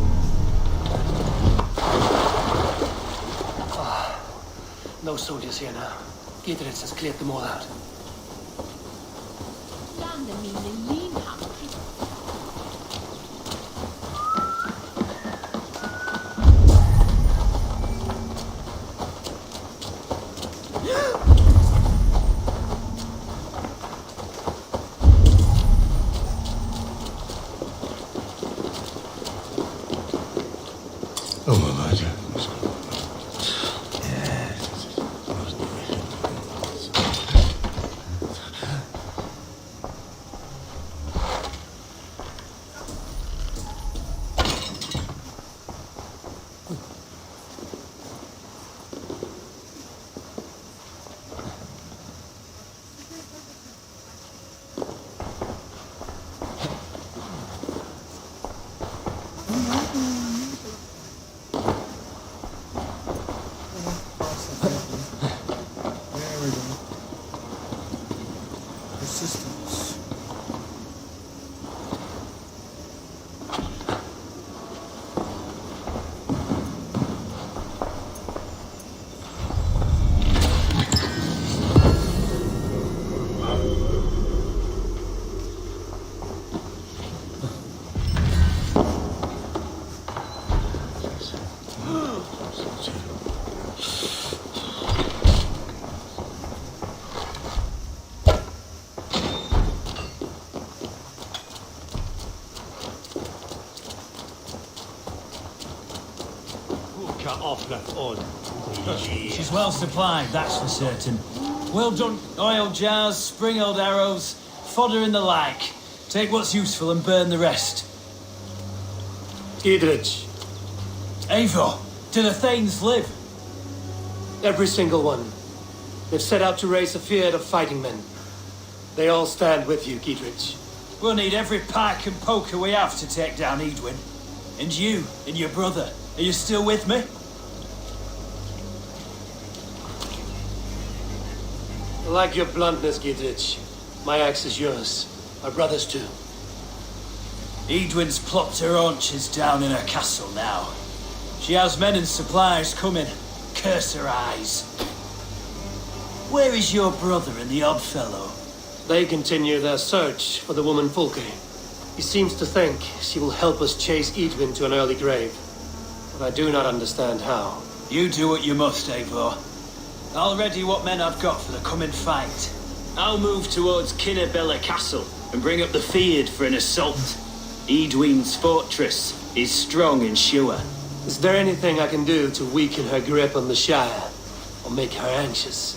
No soldiers here now. Gidrich has cleared them all out. She's well supplied, that's for certain. Well done. Oil jars, spring-old arrows, fodder and the like. Take what's useful and burn the rest. Gidrich. Eivor, do the Thanes live? Every single one. They've set out to raise a fear of fighting men. They all stand with you, Gidrich. We'll need every pike and poker we have to take down Edwin. And you and your brother, are you still with me? I like your bluntness, Gidrich. My axe is yours. Our brothers too. Edwin's plopped her haunches down in her castle now. She has men and supplies coming. Curse her eyes. Where is your brother and the odd fellow? They continue their search for the woman Fulke. He seems to think she will help us chase Edwin to an early grave. But I do not understand how. You do what you must, Eivor. I'll ready what men I've got for the coming fight. I'll move towards Kinnebella Castle and bring up the feared for an assault. Edwin's fortress is strong and sure. Is there anything I can do to weaken her grip on the Shire? Or make her anxious?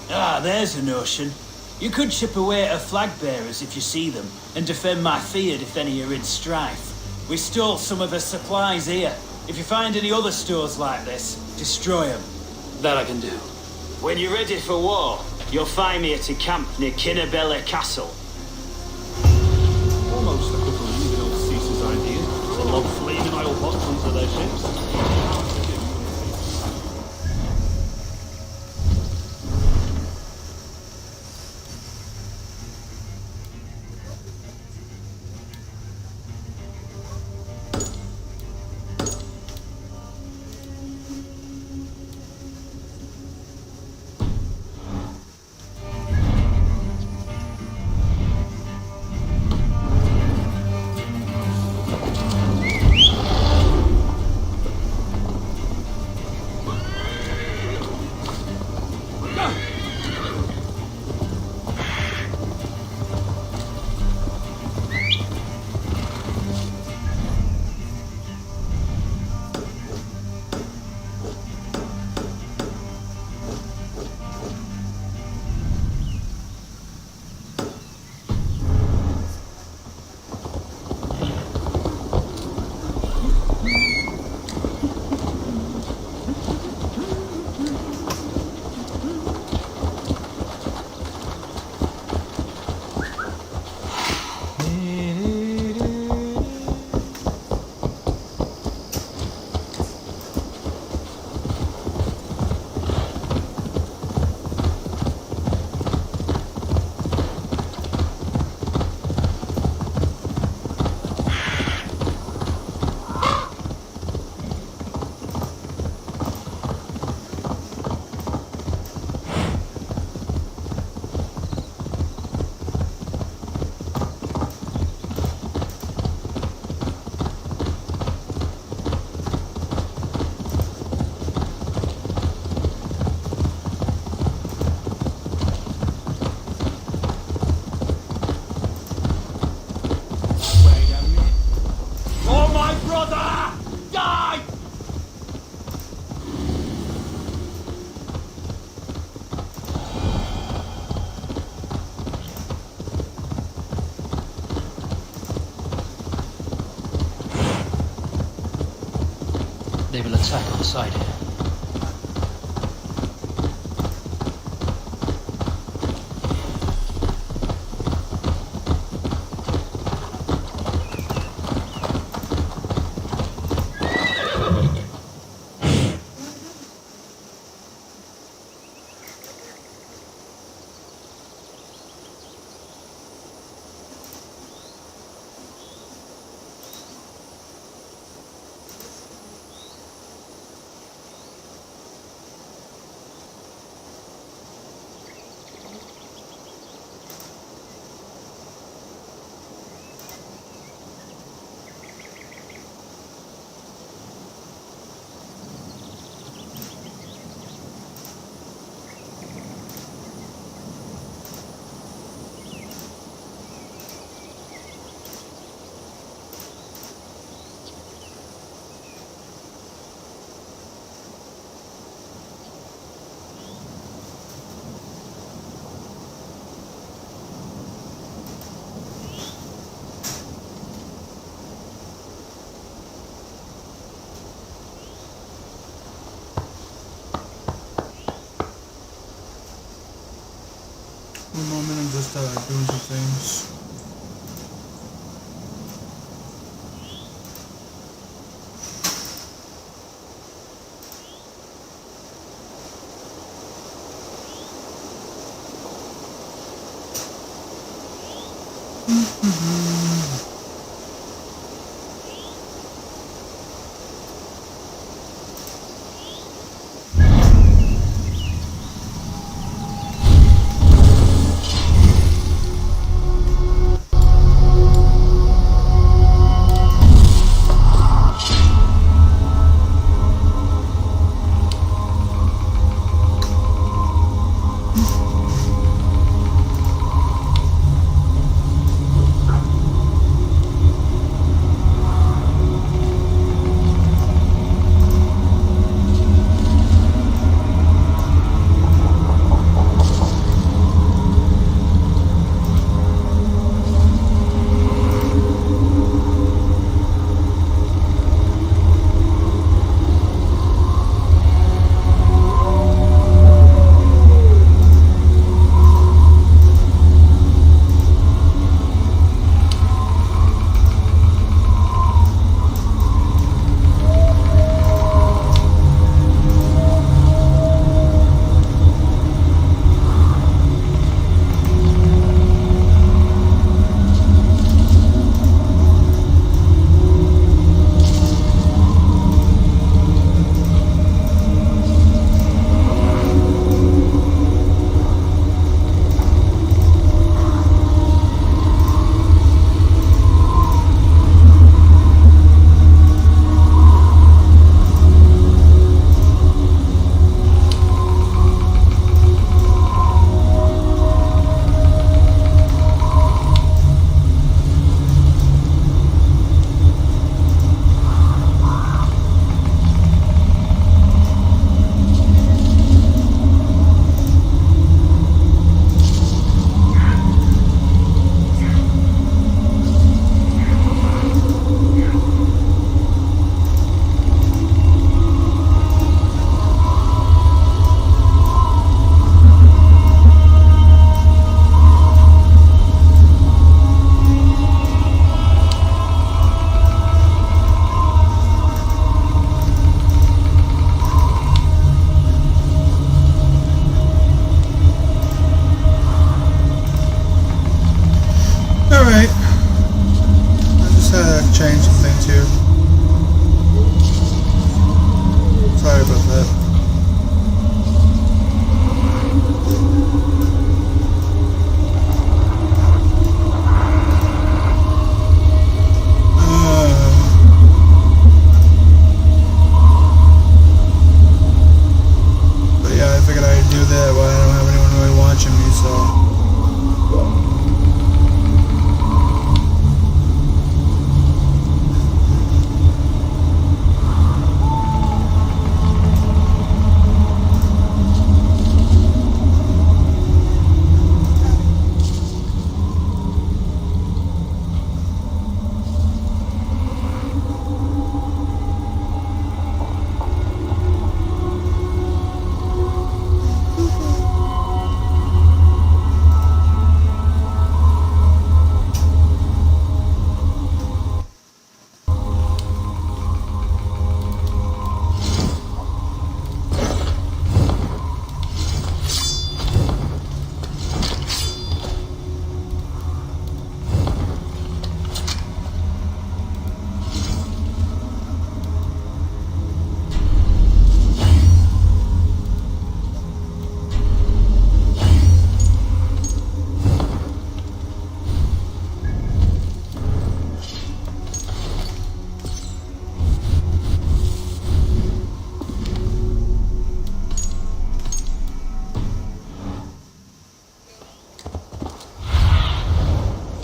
Ah, there's a notion. You could chip away at her flag bearers if you see them, and defend my feared if any are in strife. We stole some of her supplies here. If you find any other stores like this, destroy them. That I can do. When you're ready for war, you'll find me at a camp near Kinnebella Castle. Almost a couple of using old Caesar's idea to lob flaming oil pots onto their ships. They will attack on sight. One moment, I'm just doing some things. change some things here. Sorry about that. But yeah, I figured I'd do that while I don't have anyone really watching me, so.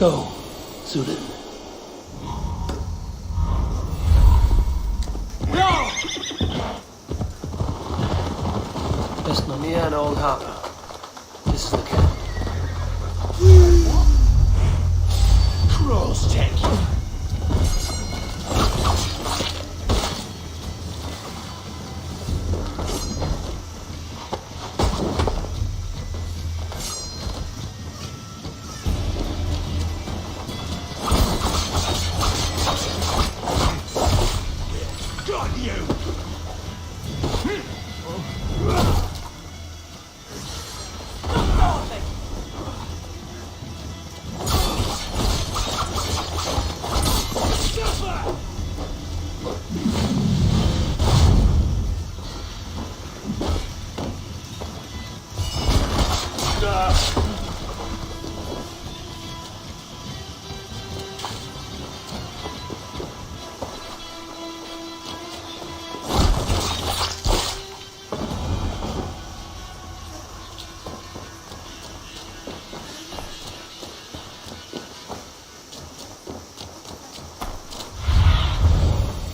Go, Sudan. No! Best not near an old harbor. This is the camp. Cross take you. Got you!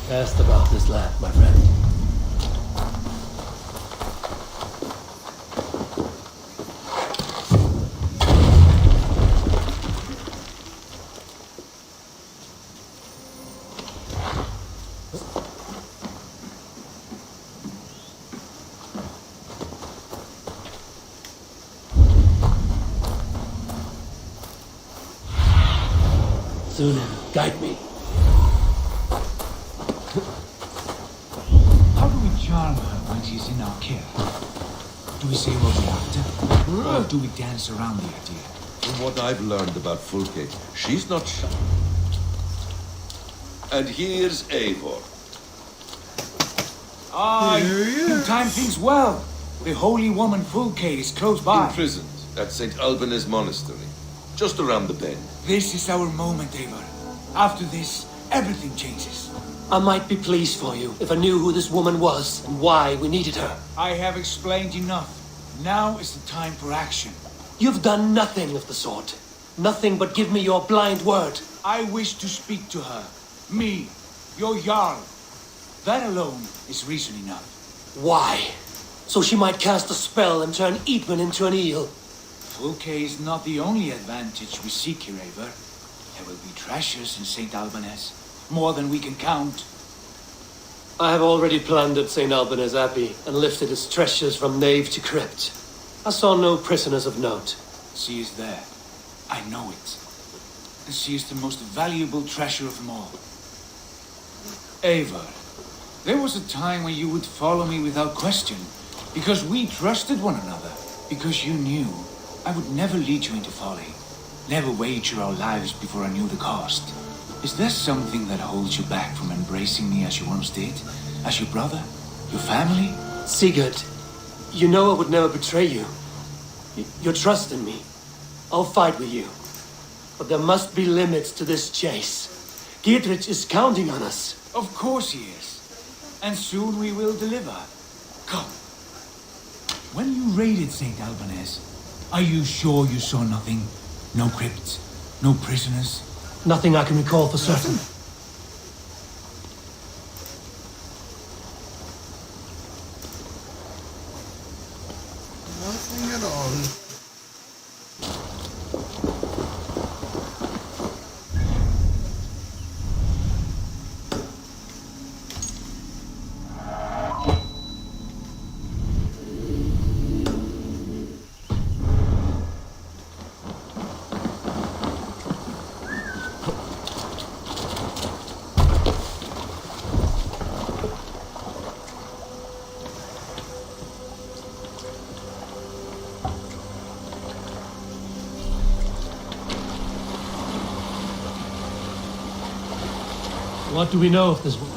Cast about this land, my friend. Sunan, guide me. How do we charm her when she's in our care? Do we say what we're after? Or do we dance around the idea? From what I've learned about Fulke, she's not shy. And here's Eivor. You time things well. The holy woman Fulke is close by. Imprisoned at St. Alban's Monastery, just around the bend. This is our moment, Eivor. After this, everything changes. I might be pleased for you if I knew who this woman was and why we needed her. I have explained enough. Now is the time for action. You've done nothing of the sort. Nothing but give me your blind word. I wish to speak to her. Me, your Jarl. That alone is reason enough. Why? So she might cast a spell and turn Eatman into an eel. Fulke is not the only advantage we seek here, Eivor. There will be treasures in St. Alban's. More than we can count. I have already plundered St. Alban's Abbey and lifted its treasures from nave to crypt. I saw no prisoners of note. She is there. I know it. And she is the most valuable treasure of them all. Eivor, there was a time when you would follow me without question, because we trusted one another, because you knew I would never lead you into folly, never wager our lives before I knew the cost. Is there something that holds you back from embracing me as you once did? As your brother? Your family? Sigurd, you know I would never betray you. Your trust in me. I'll fight with you. But there must be limits to this chase. Giedrich is counting on us. Of course he is. And soon we will deliver. Come. When you raided St. Alban's, are you sure you saw nothing? No crypts? No prisoners? Nothing I can recall for certain. Nothing at all. What do we know of this woman?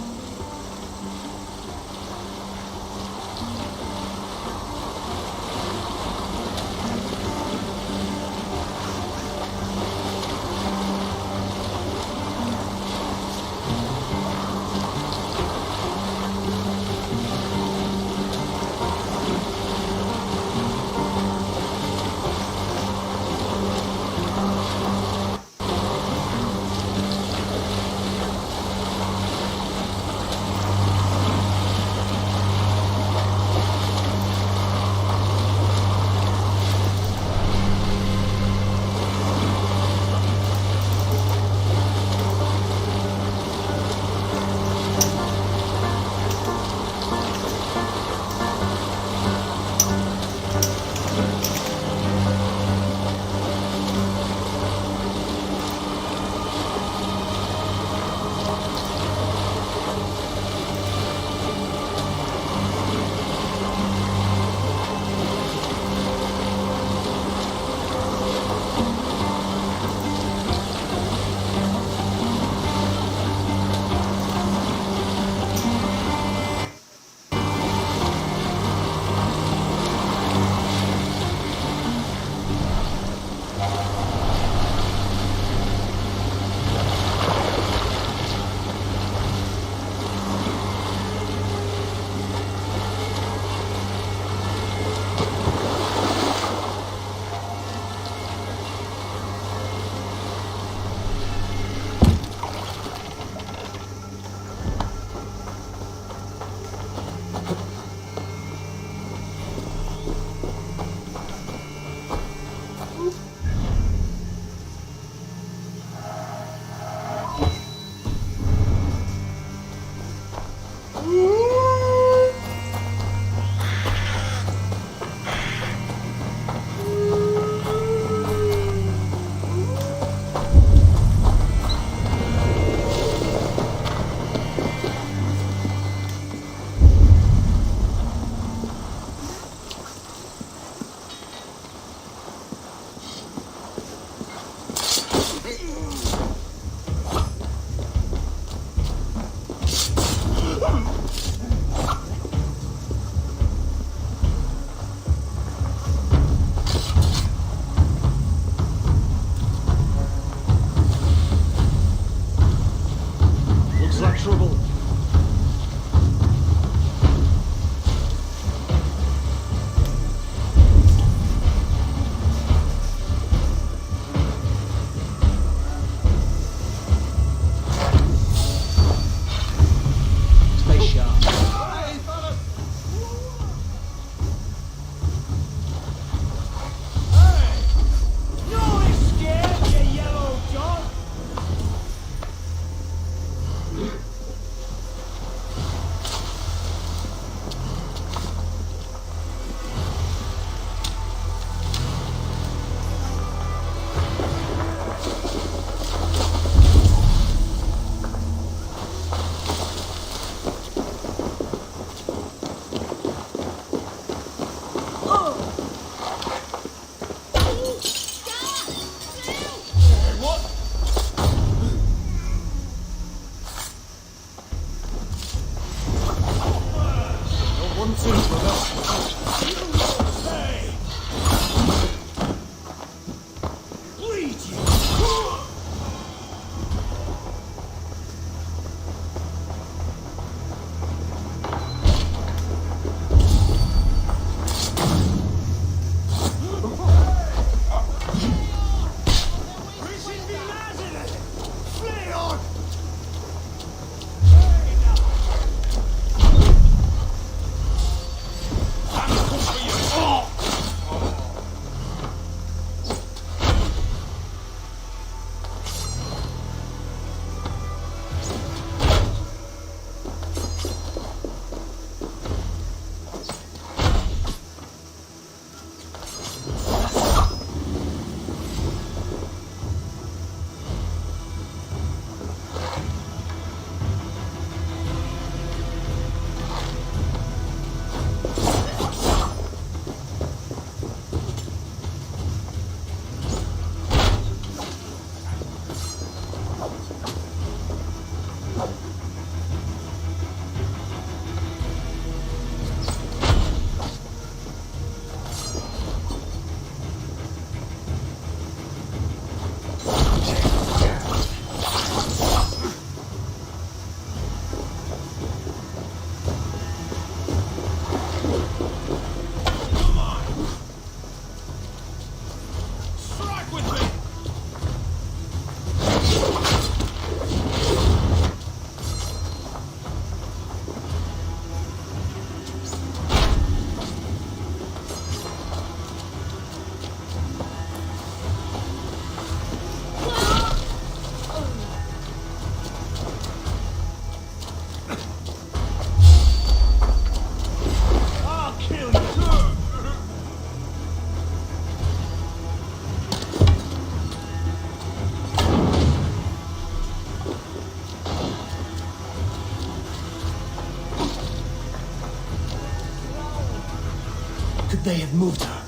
Could they have moved her?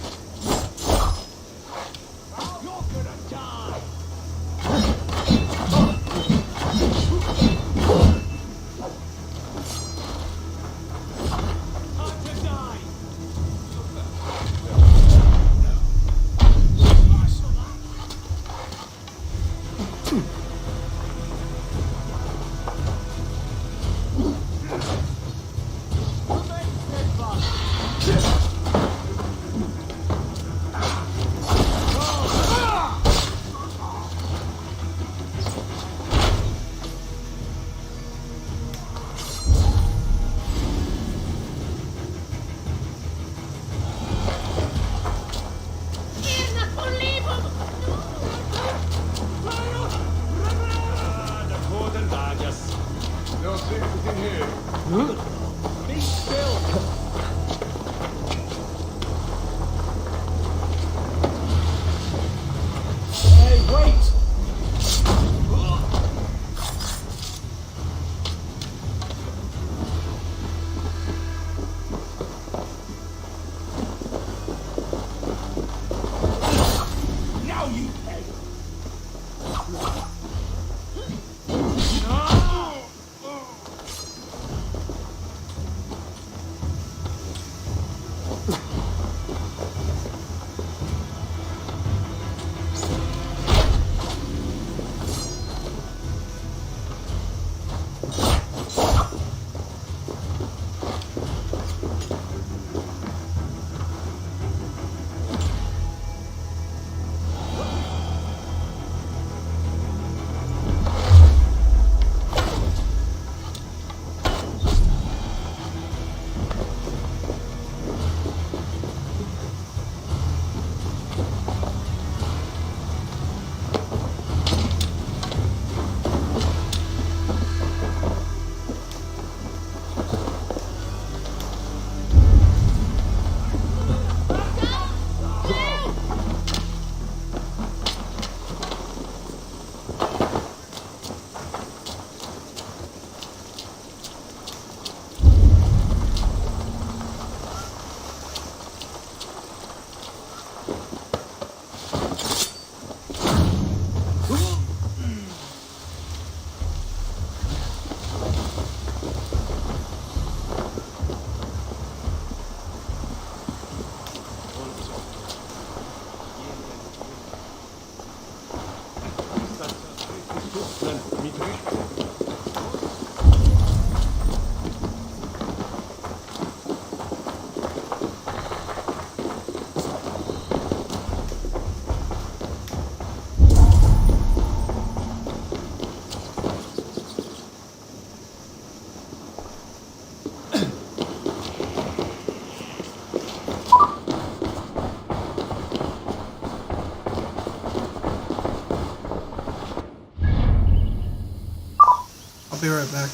You're gonna die! Time to die! Remain steadfast! No secrets in here. Be still! Hey, wait! Now you pay. I'll be right back.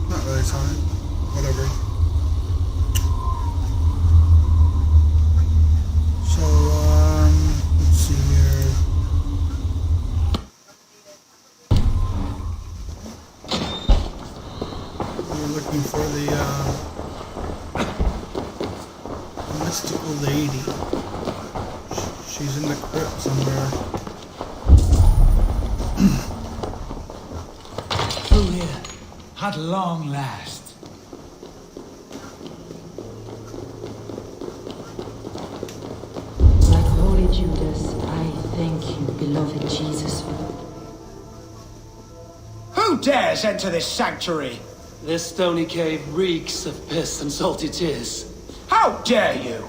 Not really time. Whatever. So, let's see here. We're looking for the mystical lady. She's in the crypt somewhere. Through here, at long last. Like Holy Judas, I thank you, beloved Jesus. Who dares enter this sanctuary? This stony cave reeks of piss and salty tears. How dare you?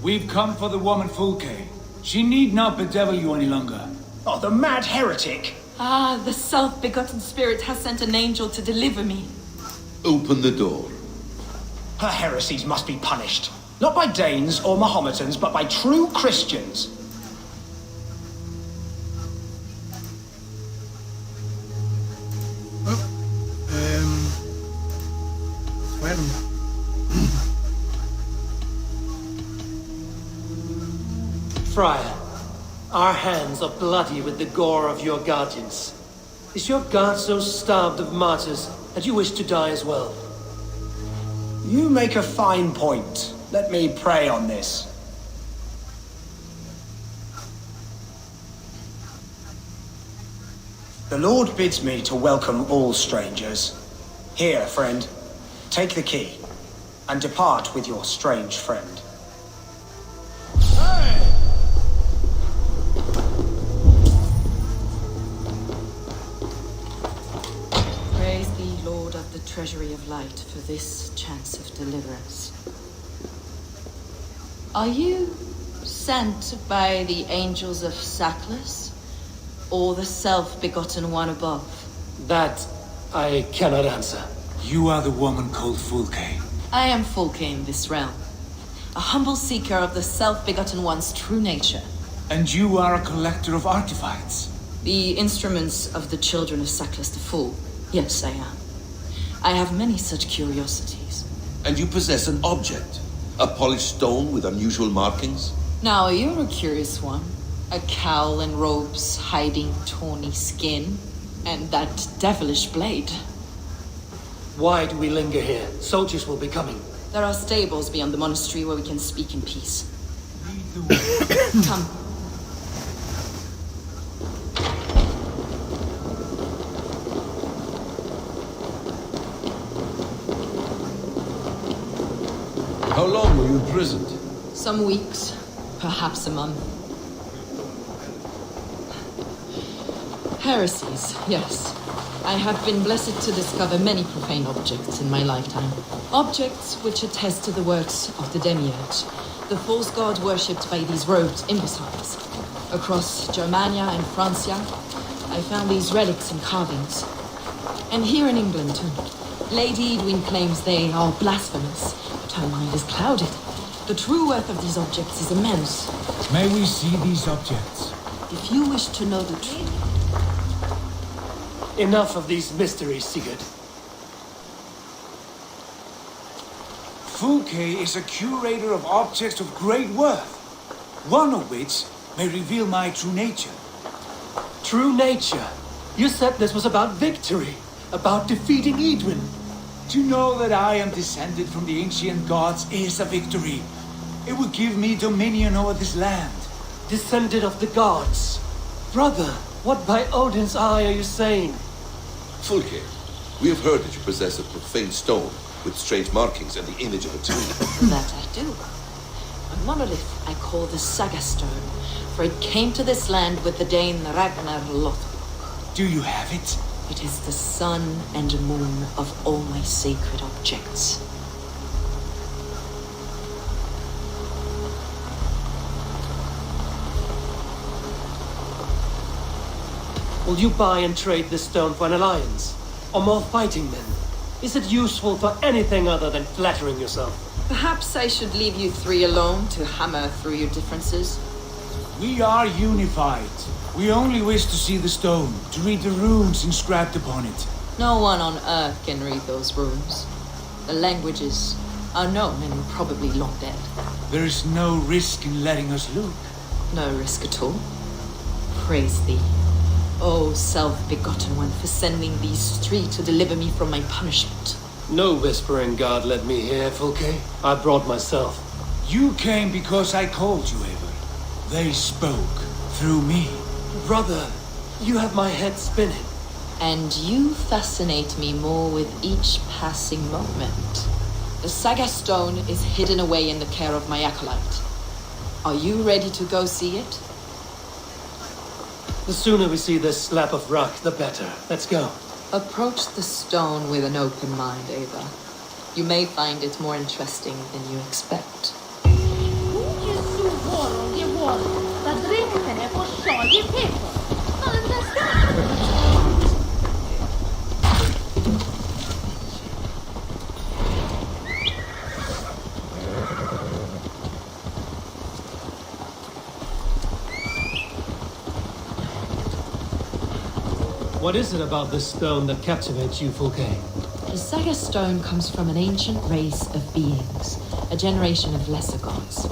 We've come for the woman Fulke. She need not bedevil you any longer. Oh, the mad heretic! Ah, the self-begotten spirit has sent an angel to deliver me. Open the door. Her heresies must be punished. Not by Danes or Mahometans, but by true Christians. Fight him. Friar, our hands are bloody with the gore of your guardians. Is your God so starved of martyrs that you wish to die as well? You make a fine point. Let me pray on this. The Lord bids me to welcome all strangers. Here, friend, take the key, and depart with your strange friend. Praise thee, Lord of the treasury of light, for this chance of deliverance. Are you sent by the angels of Sackless, or the self-begotten one above? That I cannot answer. You are the woman called Fulke. I am Fulke in this realm, a humble seeker of the self-begotten one's true nature. And you are a collector of artifacts. The instruments of the children of Sackless the Fool. Yes, I am. I have many such curiosities. And you possess an object. A polished stone with unusual markings? Now, you're a curious one. A cowl and robes hiding tawny skin. And that devilish blade. Why do we linger here? Soldiers will be coming. There are stables beyond the monastery where we can speak in peace. Come. How long were you imprisoned? Some weeks, perhaps a month. Heresies, yes. I have been blessed to discover many profane objects in my lifetime. Objects which attest to the works of the Demiurge, the false god worshipped by these robed imbeciles. Across Germania and Francia, I found these relics and carvings. And here in England, too. Lady Edwin claims they are blasphemous, but her mind is clouded. The true worth of these objects is immense. May we see these objects? If you wish to know the truth... Enough of these mysteries, Sigurd. Fulke is a curator of objects of great worth, one of which may reveal my true nature. True nature? You said this was about victory, about defeating Edwin. To know that I am descended from the ancient gods is a victory. It will give me dominion over this land. Descended of the gods? Brother, what by Odin's eye are you saying? Fulke, we have heard that you possess a profane stone with strange markings and the image of a tree. That I do. A monolith I call the Saga Stone, for it came to this land with the Dane Ragnar Lothbrok. Do you have it? It is the sun and moon of all my sacred objects. Will you buy and trade this stone for an alliance? Or more fighting men? Is it useful for anything other than flattering yourself? Perhaps I should leave you three alone to hammer through your differences. We are unified. We only wish to see the stone, to read the runes inscribed upon it. No one on Earth can read those runes. The languages are known and probably long dead. There is no risk in letting us look. No risk at all. Praise thee, O self-begotten one, for sending these three to deliver me from my punishment. No whispering God led me here, Fulke. I brought myself. You came because I called you, Eivor. They spoke through me. Brother, you have my head spinning. And you fascinate me more with each passing moment. The Saga Stone is hidden away in the care of my acolyte. Are you ready to go see it? The sooner we see this slab of rock, the better. Let's go. Approach the stone with an open mind, Eivor. You may find it more interesting than you expect. What is it about this stone that captivates you, Fulke? The Saga Stone comes from an ancient race of beings, a generation of lesser gods,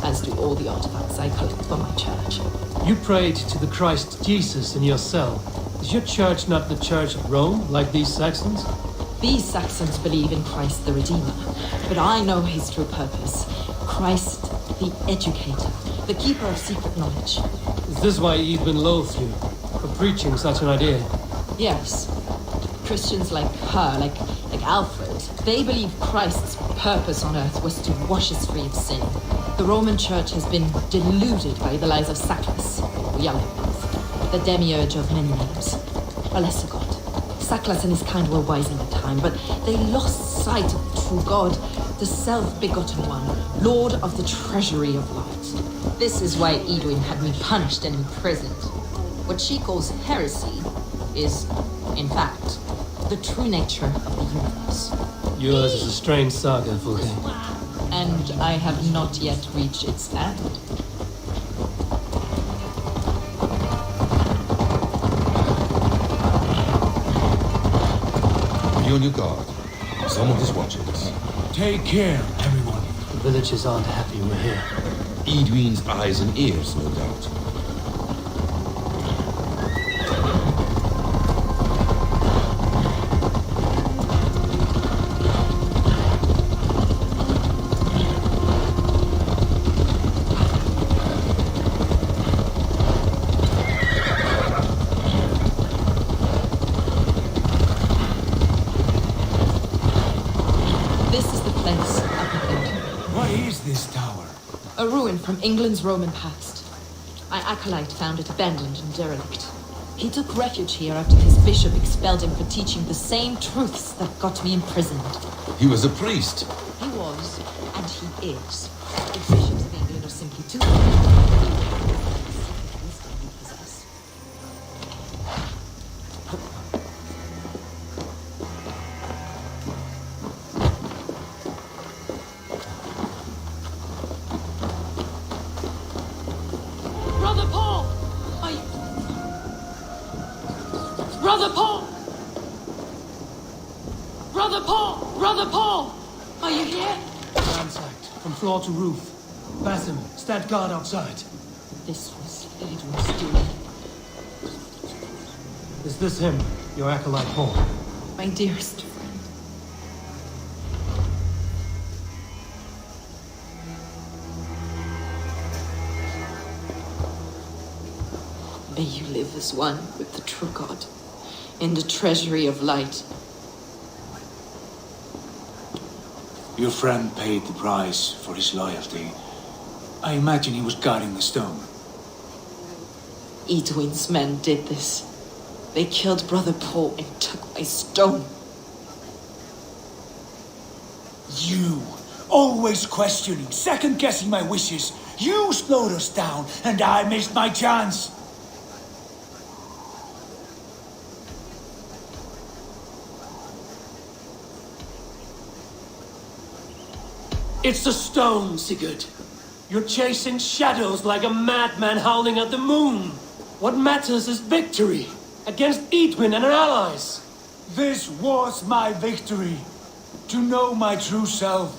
as do all the artifacts I collect for my church. You prayed to the Christ Jesus in your cell. Is your church not the Church of Rome, like these Saxons? These Saxons believe in Christ the Redeemer, but I know his true purpose. Christ the Educator, the Keeper of Secret Knowledge. Is this why Eivor loathes you, for preaching such an idea? Yes. Christians like her, like Aelfred, they believe Christ's purpose on earth was to wash us free of sin. The Roman Church has been deluded by the lies of Saklas, or Yalibith, the demiurge of many names, a lesser god. Saklas and his kind were wise in the time, but they lost sight of the true God, the self-begotten one, Lord of the treasury of light. This is why Edwin had me punished and imprisoned. What she calls heresy is, in fact, the true nature of the universe. Yours is a strange saga, Fulke. And I have not yet reached its end. Be on your guard. Someone is watching us. Take care, everyone. The villagers aren't happy we're here. Edwin's eyes and ears, no doubt. A ruin from England's Roman past. My acolyte found it abandoned and derelict. He took refuge here after his bishop expelled him for teaching the same truths that got me imprisoned. He was a priest. He was, and he is. The bishops of England are simply too... Floor to roof. Basim, stand guard outside. This was Edwin's doing. Is this him, your acolyte Paul? My dearest friend. May you live as one with the true God, in the treasury of light. Your friend paid the price for his loyalty. I imagine he was guarding the stone. Edwin's men did this. They killed Brother Paul and took my stone. You, always questioning, second-guessing my wishes. You slowed us down, and I missed my chance. It's the stone, Sigurd. You're chasing shadows like a madman howling at the moon. What matters is victory against Edwin and her allies. This was my victory. To know my true self.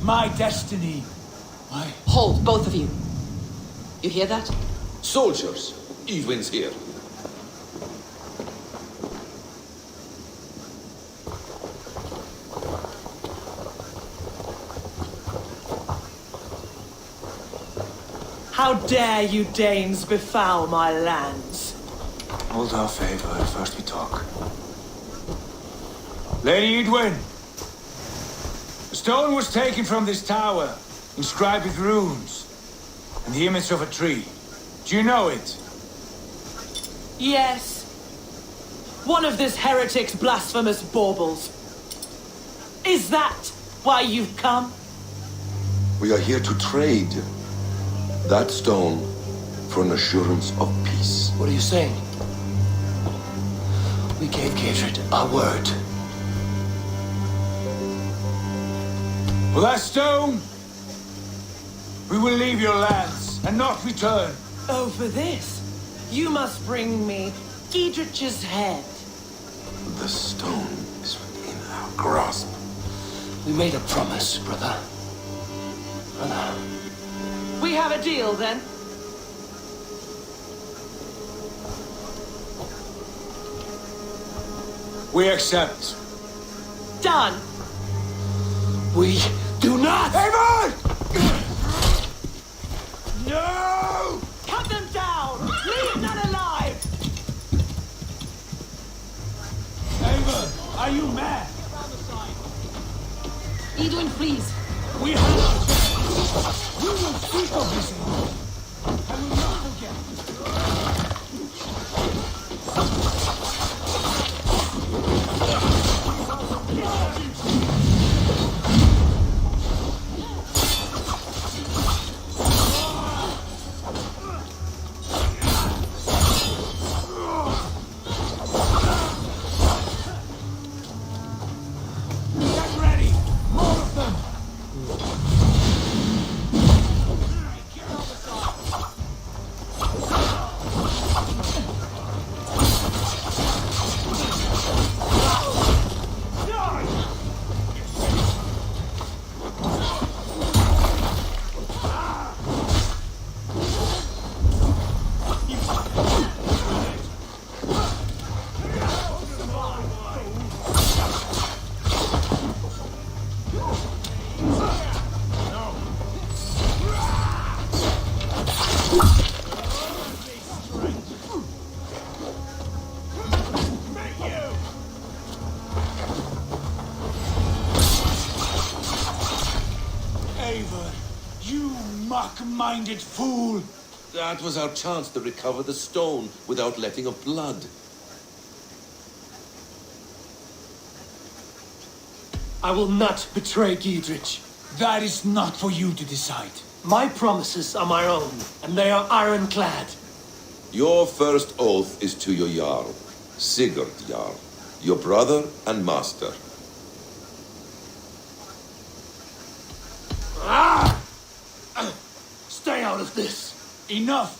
My destiny. My... Hold, both of you. You hear that? Soldiers, Eivind's here. How dare you Danes befoul my lands? Hold off, Eivor. First we talk. Lady Edwin! The stone was taken from this tower, inscribed with runes, and the image of a tree. Do you know it? Yes. One of this heretic's blasphemous baubles. Is that why you've come? We are here to trade that stone for an assurance of peace. What are you saying? We gave Aelfred our word. For that stone, we will leave your lands and not return. Oh, for this, you must bring me Giedrich's head. The stone is within our grasp. We made a promise, brother. Brother. We have a deal, then? We accept. Done. We do not! Eivor! No! Cut them down! Leave none alive! Eivor, are you mad? Edwin, please. We have our chance. We will speak of this, Eivor. I will not forget. Get ready! More of them! Eivor, you mock-minded fool! That was our chance to recover the stone without letting of blood. I will not betray Giedrich. That is not for you to decide. My promises are my own, and they are ironclad. Your first oath is to your Jarl, Sigurd Jarl, your brother and master. Stay out of this. Enough!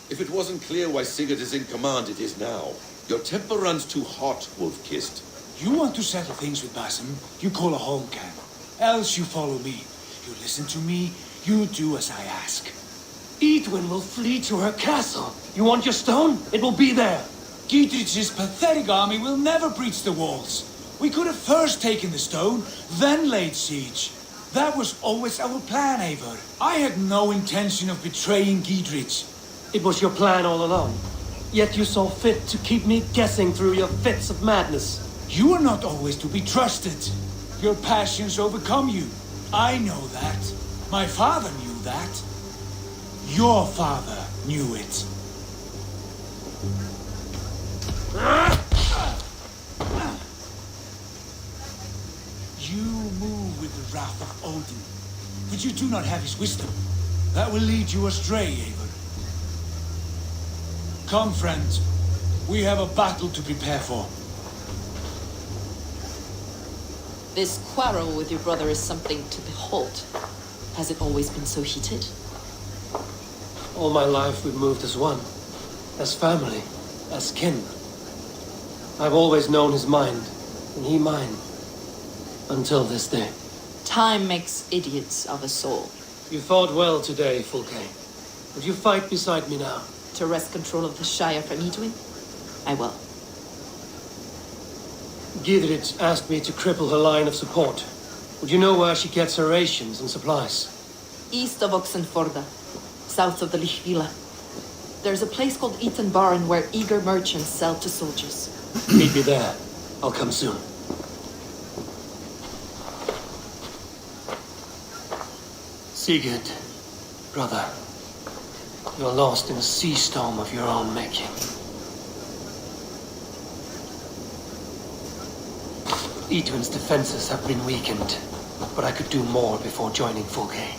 If it wasn't clear why Sigurd is in command, it is now. Your temper runs too hot, Wolf-Kissed. You want to settle things with Basim, you call a home camp. Else you follow me. You listen to me, you do as I ask. Edwin will flee to her castle. You want your stone? It will be there. Giedrich's pathetic army will never breach the walls. We could have first taken the stone, then laid siege. That was always our plan, Eivor. I had no intention of betraying Giedrich. It was your plan all along. Yet you saw fit to keep me guessing through your fits of madness. You are not always to be trusted. Your passions overcome you. I know that. My father knew that. Your father knew it. You move with the wrath of Odin, but you do not have his wisdom. That will lead you astray, Eivor. Come, friend. We have a battle to prepare for. This quarrel with your brother is something to behold. Has it always been so heated? All my life we've moved as one. As family. As kin. I've always known his mind, and he mine. Until this day. Time makes idiots of us all. You fought well today, Fulke. Would you fight beside me now? To wrest control of the Shire from Edwin? I will. Gidrit asked me to cripple her line of support. Would you know where she gets her rations and supplies? East of Oxenforda, south of the Lichvila. There's a place called Eaton Barn where eager merchants sell to soldiers. Meet me there. I'll come soon. Sigurd, brother, you're lost in a sea storm of your own making. Edwin's defenses have been weakened, but I could do more before joining Fulke.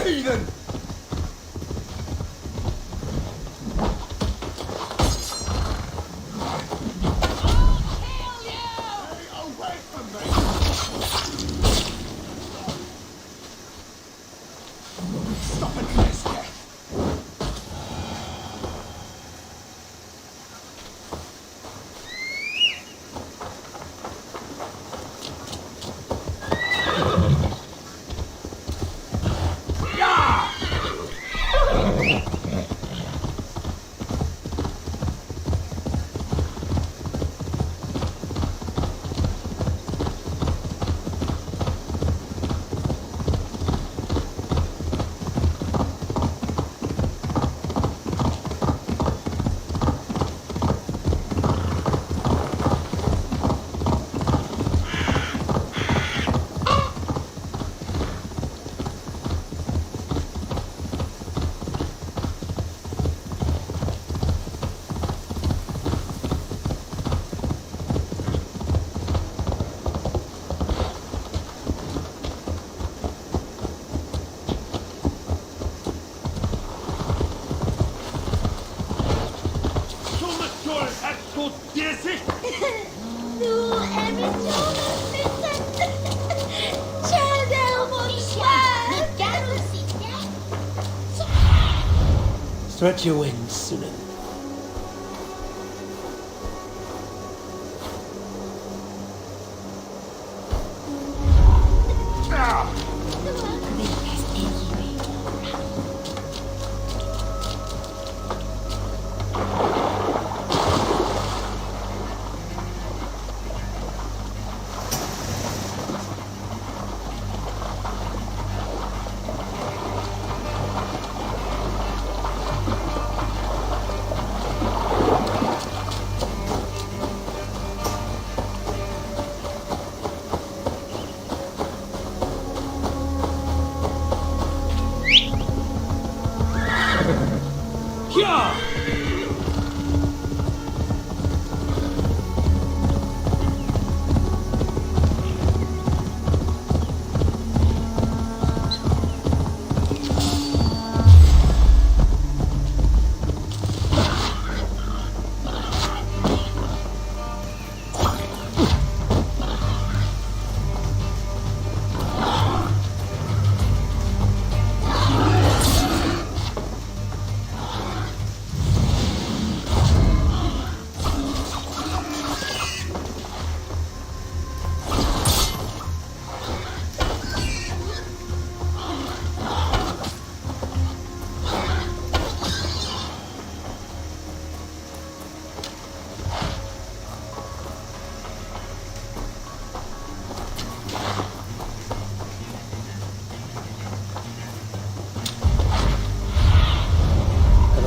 heathen! Stretch your wings, Sunan.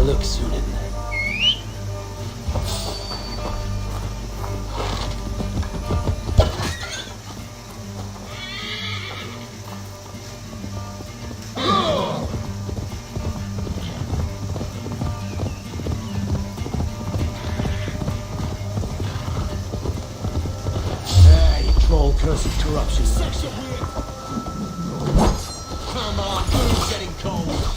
Look, Sunan. You troll cursed corruption. Come on, food's getting cold.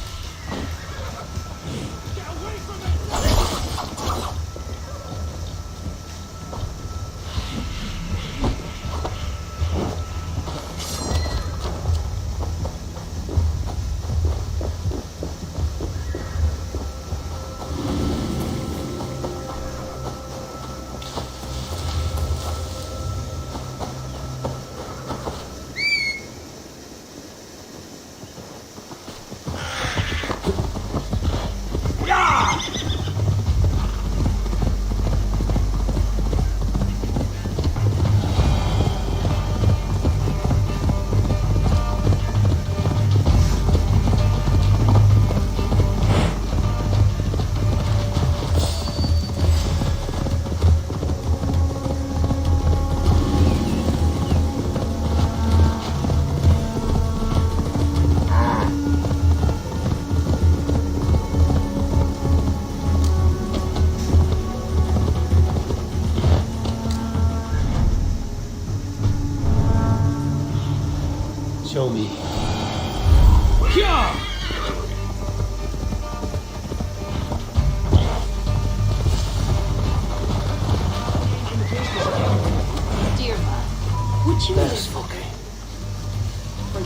Show me. Yeah!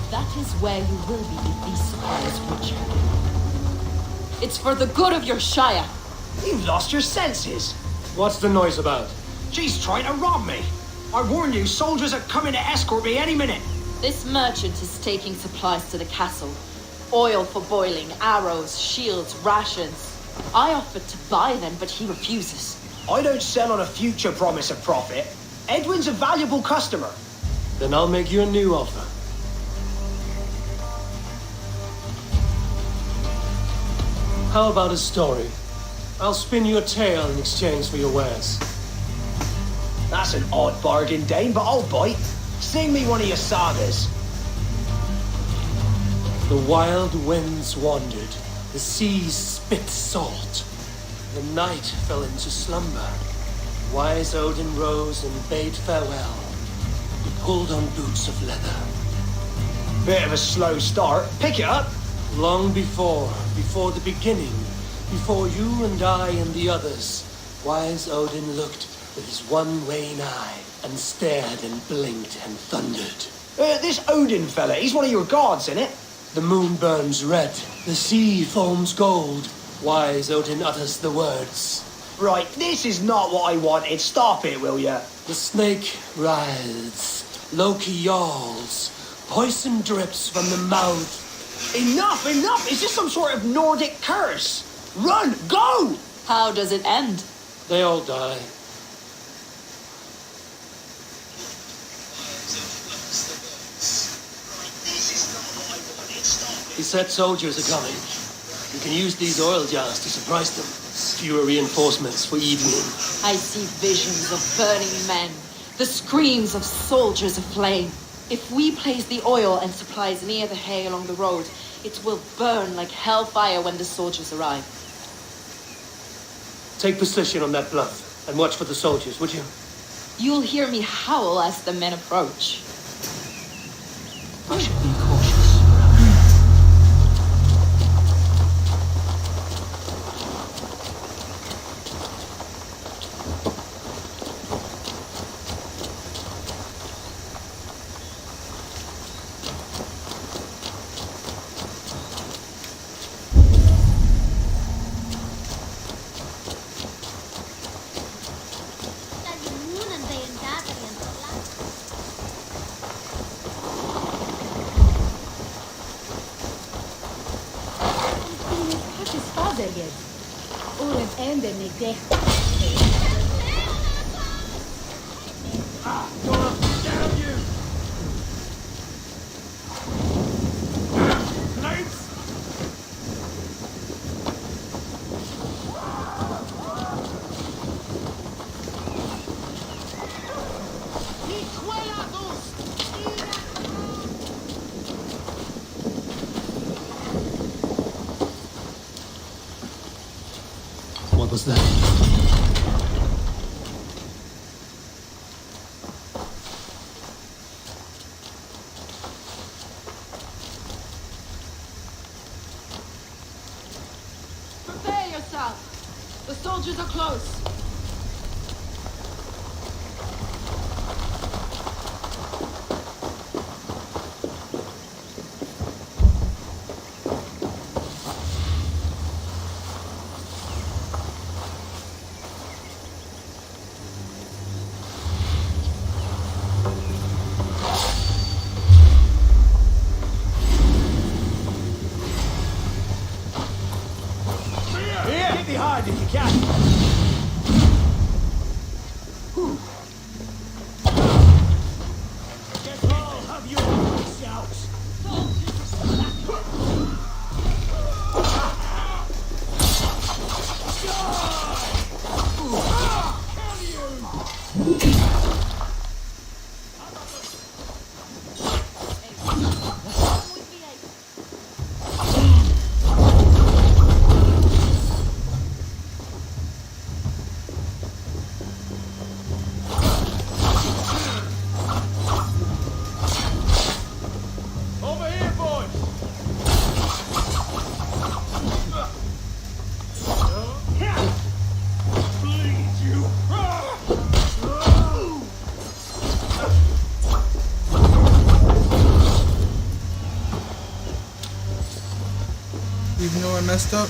That is where you will be if these supplies reach you. It's for the good of your Shire. You've lost your senses. What's the noise about? She's trying to rob me. I warned you, soldiers are coming to escort me any minute. This merchant is taking supplies to the castle. Oil for boiling, arrows, shields, rations. I offered to buy them, but he refuses. I don't sell on a future promise of profit. Edwin's a valuable customer. Then I'll make you a new offer. How about a story? I'll spin you a tale in exchange for your wares. That's an odd bargain, Dane, but I'll bite. Sing me one of your sagas. The wild winds wandered, the seas spit salt. The night fell into slumber. Wise Odin rose and bade farewell. He pulled on boots of leather. Bit of a slow start. Pick it up. Long before the beginning, before you and I and the others, wise Odin looked with his one wane eye and stared and blinked and thundered. This Odin fella, he's one of your gods, innit? The moon burns red, the sea foams gold. Wise Odin utters the words. Right, this is not what I wanted. Stop it, will ya? The snake writhes, Loki yawls, poison drips from the mouth. Enough, enough! Is this some sort of Nordic curse? Run, go! How does it end? They all die. He said soldiers are coming. You can use these oil jars to surprise them. Fewer reinforcements for evening. I see visions of burning men, the screams of soldiers aflame. If we place the oil and supplies near the hay along the road, it will burn like hellfire when the soldiers arrive. Take position on that bluff and watch for the soldiers, would you? You'll hear me howl as the men approach. I should be cautious. What was that? Prepare yourself. The soldiers are close. Hit me hard if you can. even though I messed up,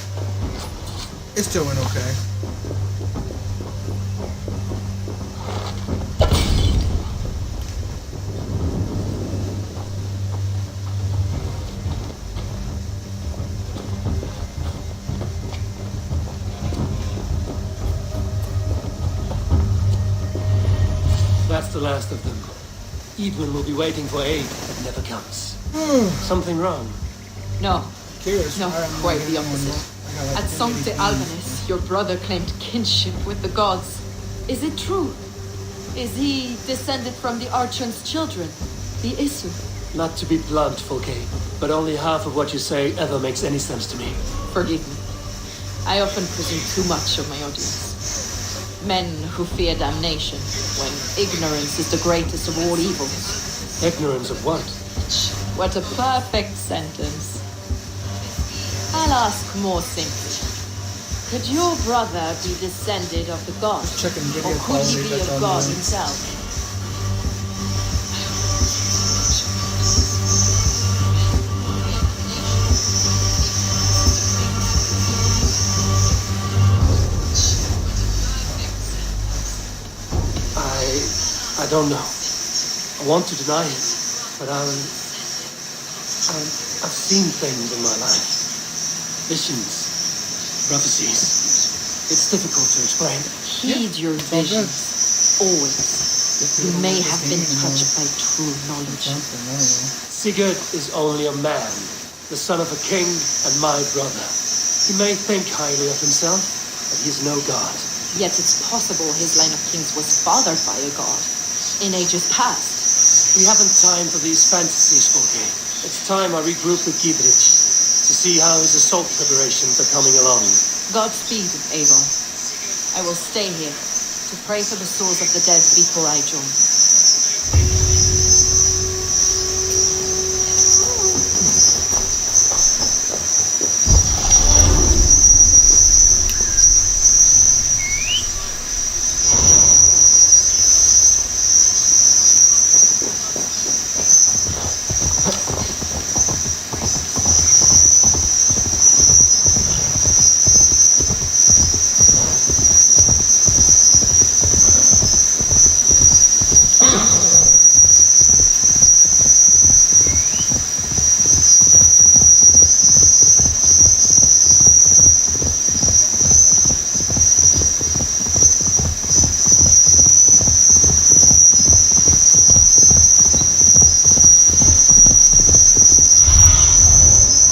it still went okay. That's the last of them. Edwin will be waiting for aid that never comes. Something wrong? No. Curious. No, quite the opposite. At Sancte Albanus, your brother claimed kinship with the gods. Is it true? Is he descended from the Archon's children, the Isu? Not to be blunt, Fulke, but only half of what you say ever makes any sense to me. Forgive me. I often presume too much of my audience. Men who fear damnation, when ignorance is the greatest of all evils. Ignorance of what? What a perfect sentence. I'll ask more simply. Could your brother be descended of the gods? Or could he be a god himself? I don't know. I want to deny it, but I've seen things in my life. Visions, prophecies. It's difficult to explain. Heed your visions, always. You may have been touched by true knowledge. Sigurd is only a man, the son of a king and my brother. He may think highly of himself, but he is no god. Yet it's possible his line of kings was fathered by a god in ages past. We haven't time for these fantasies, Fulke. It's time I regroup with Giedrich to see how his assault preparations are coming along. Godspeed, Eivor. I will stay here to pray for the souls of the dead before I join.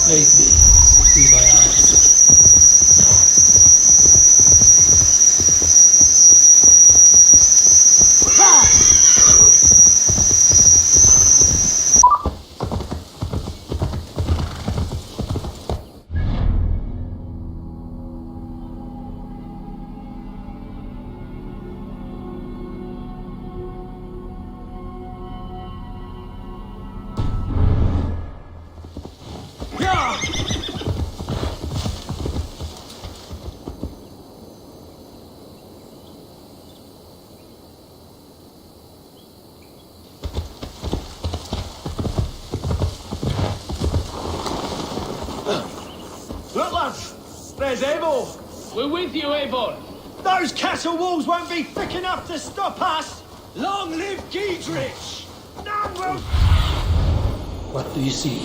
Bathe me, see my eyes. Look, lads! There's Eivor! We're with you, Eivor! Those castle walls won't be thick enough to stop us! Long live Giedrich! None will... What do you see?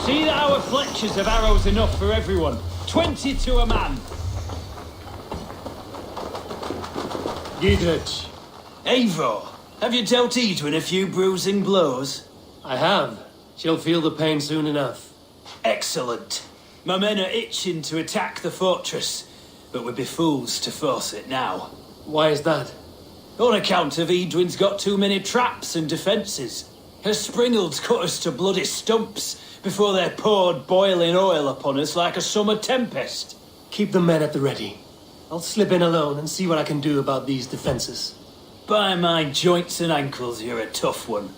See that our fletchers have arrows enough for everyone. 20 to a man. Giedrich. Eivor, have you dealt Edwin a few bruising blows? I have. She'll feel the pain soon enough. Excellent. My men are itching to attack the fortress, but we'd be fools to force it now. Why is that? On account of Edwin's got too many traps and defences. Her springalds cut us to bloody stumps before they poured boiling oil upon us like a summer tempest. Keep the men at the ready. I'll slip in alone and see what I can do about these defences. By my joints and ankles, you're a tough one.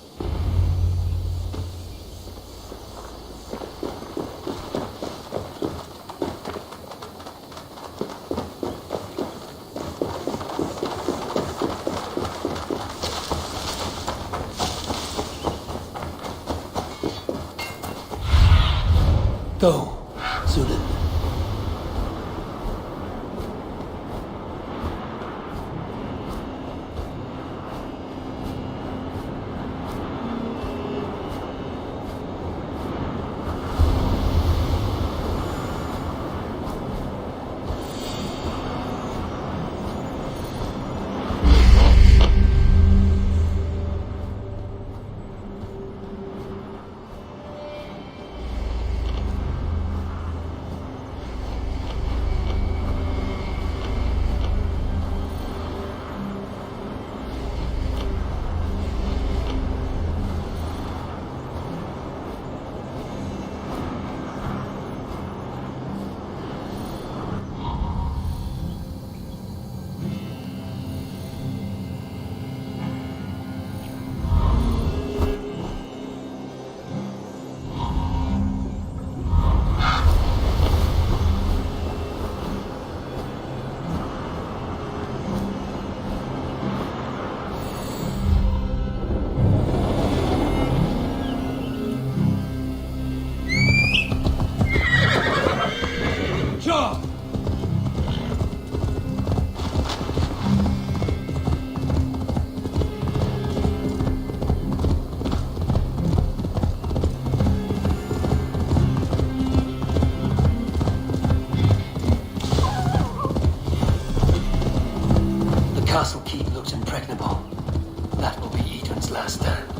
Go, Zulin. Castle keep looks impregnable. That will be Edwin's last stand.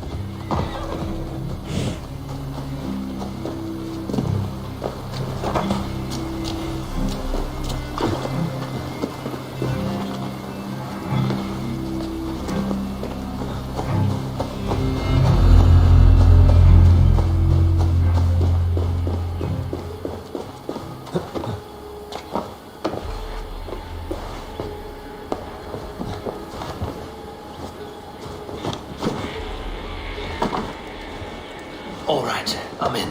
All right, I'm in.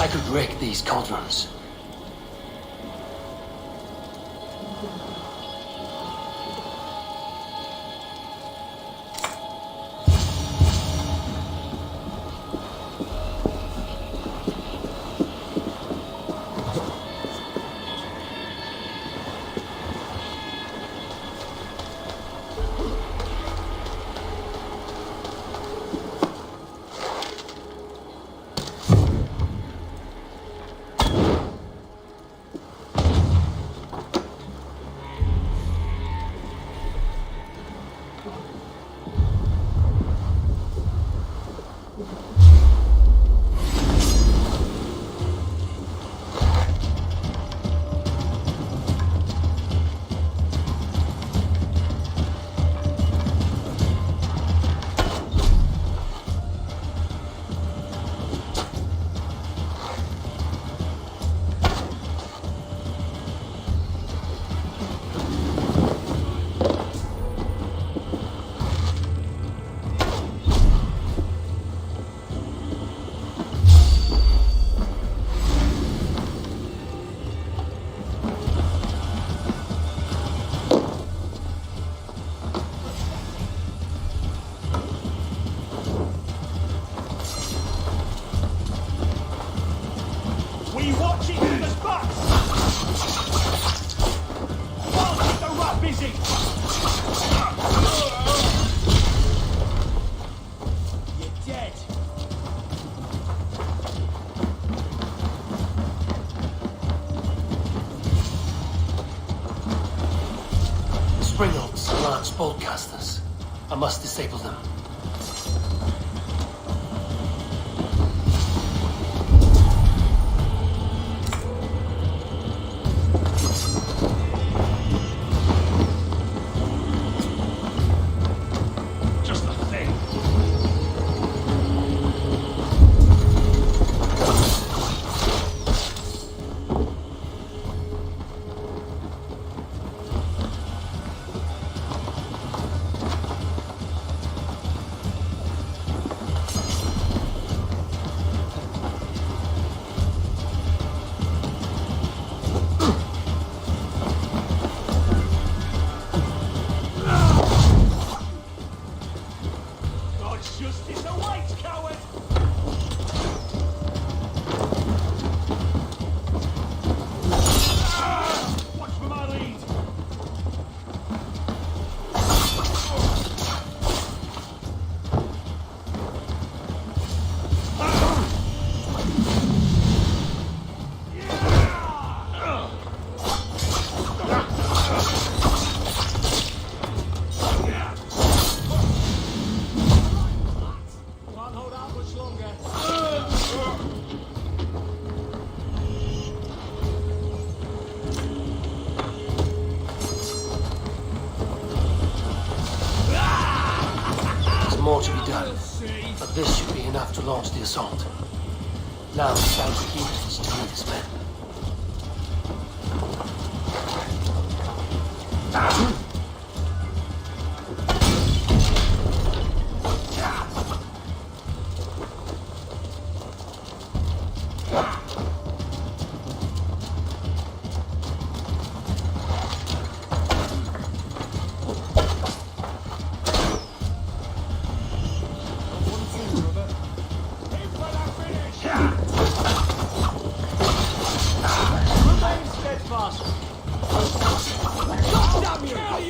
I could wreck these cauldrons. Springhold's Lance Boltcasters. I must disable them. Just a thing. God's justice awaits, coward! Watch for my lead! Can't hold out much longer. There's more to be done, but this should be enough to launch the assault. Now it's down to Eivor to lead his men. Remain steadfast. God damn you!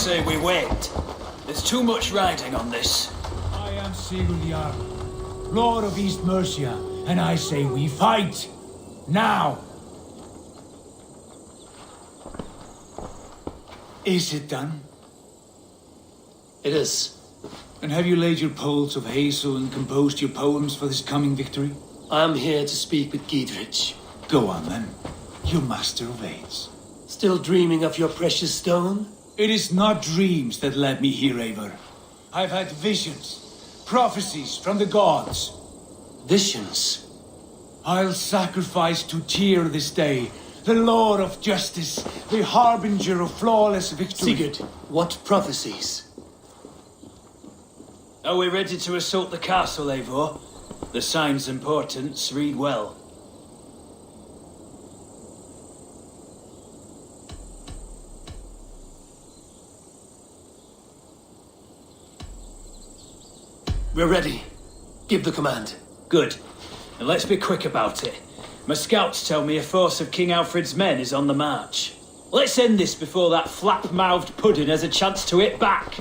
say we wait. There's too much riding on this. I am Sigurd Jarl, Lord of East Mercia, and I say we fight! Now! Is it done? It is. And have you laid your poles of hazel and composed your poems for this coming victory? I'm here to speak with Giedrich. Go on then, you master of aids. Still dreaming of your precious stone? It is not dreams that led me here, Eivor. I've had visions, prophecies from the gods. Visions? I'll sacrifice to Tyr this day, the Lord of Justice, the harbinger of flawless victory. Sigurd, what prophecies? Are we ready to assault the castle, Eivor? The sign's importance, read well. We're ready. Give the command. Good. And let's be quick about it. My scouts tell me a force of King Aelfred's men is on the march. Let's end this before that flap-mouthed pudding has a chance to hit back.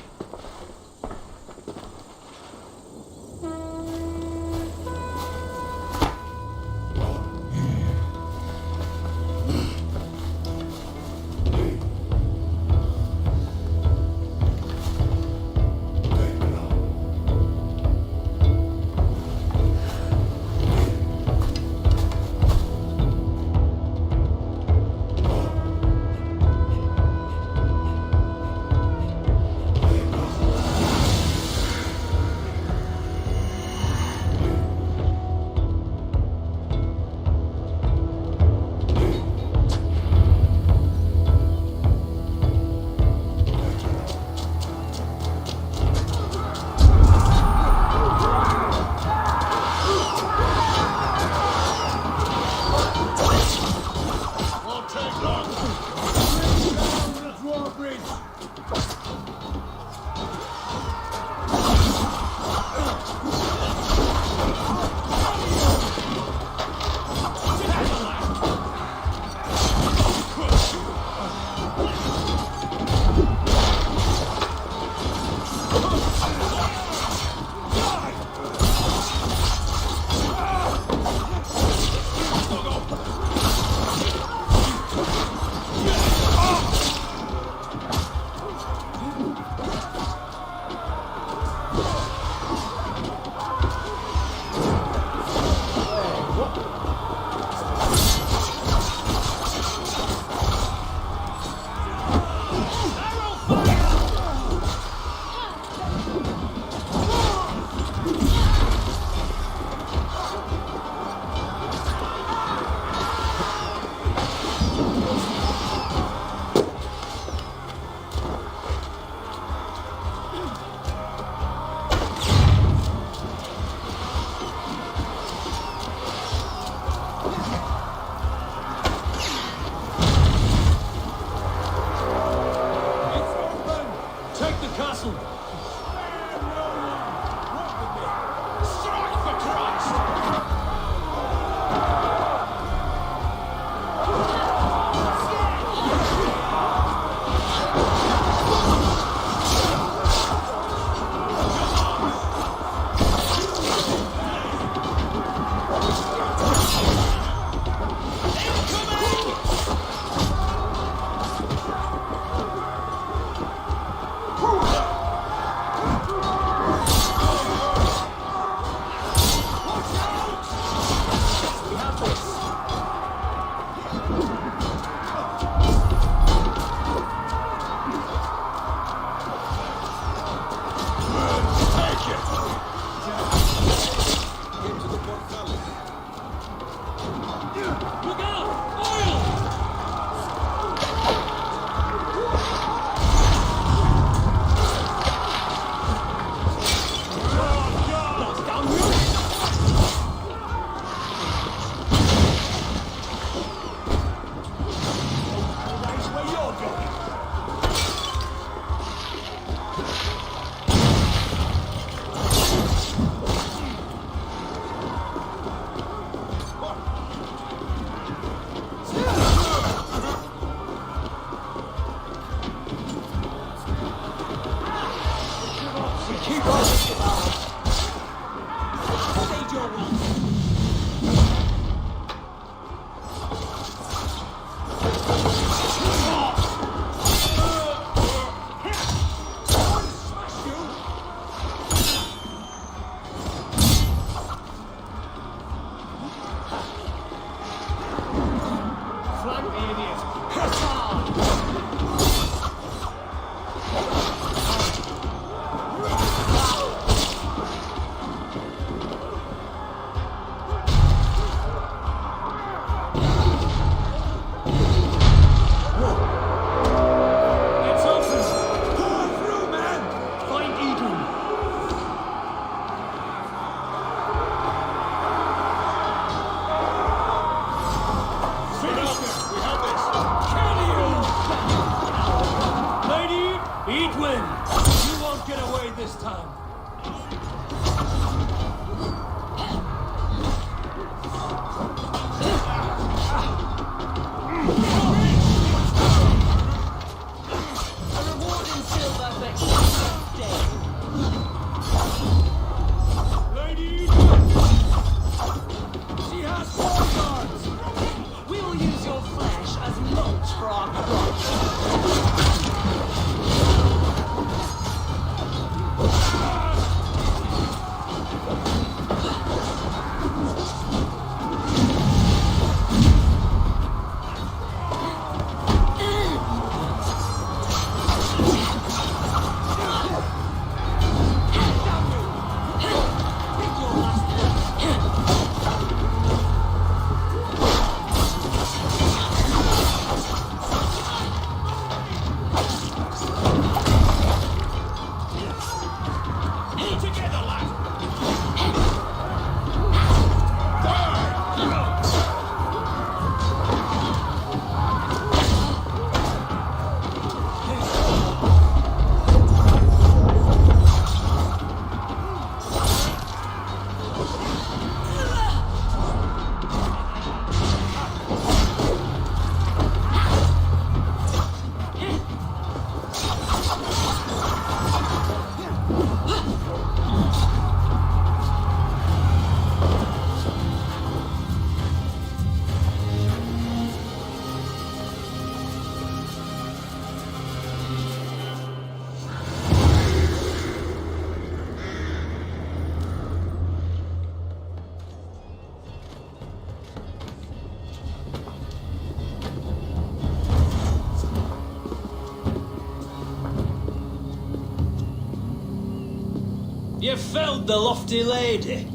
You felled the lofty lady.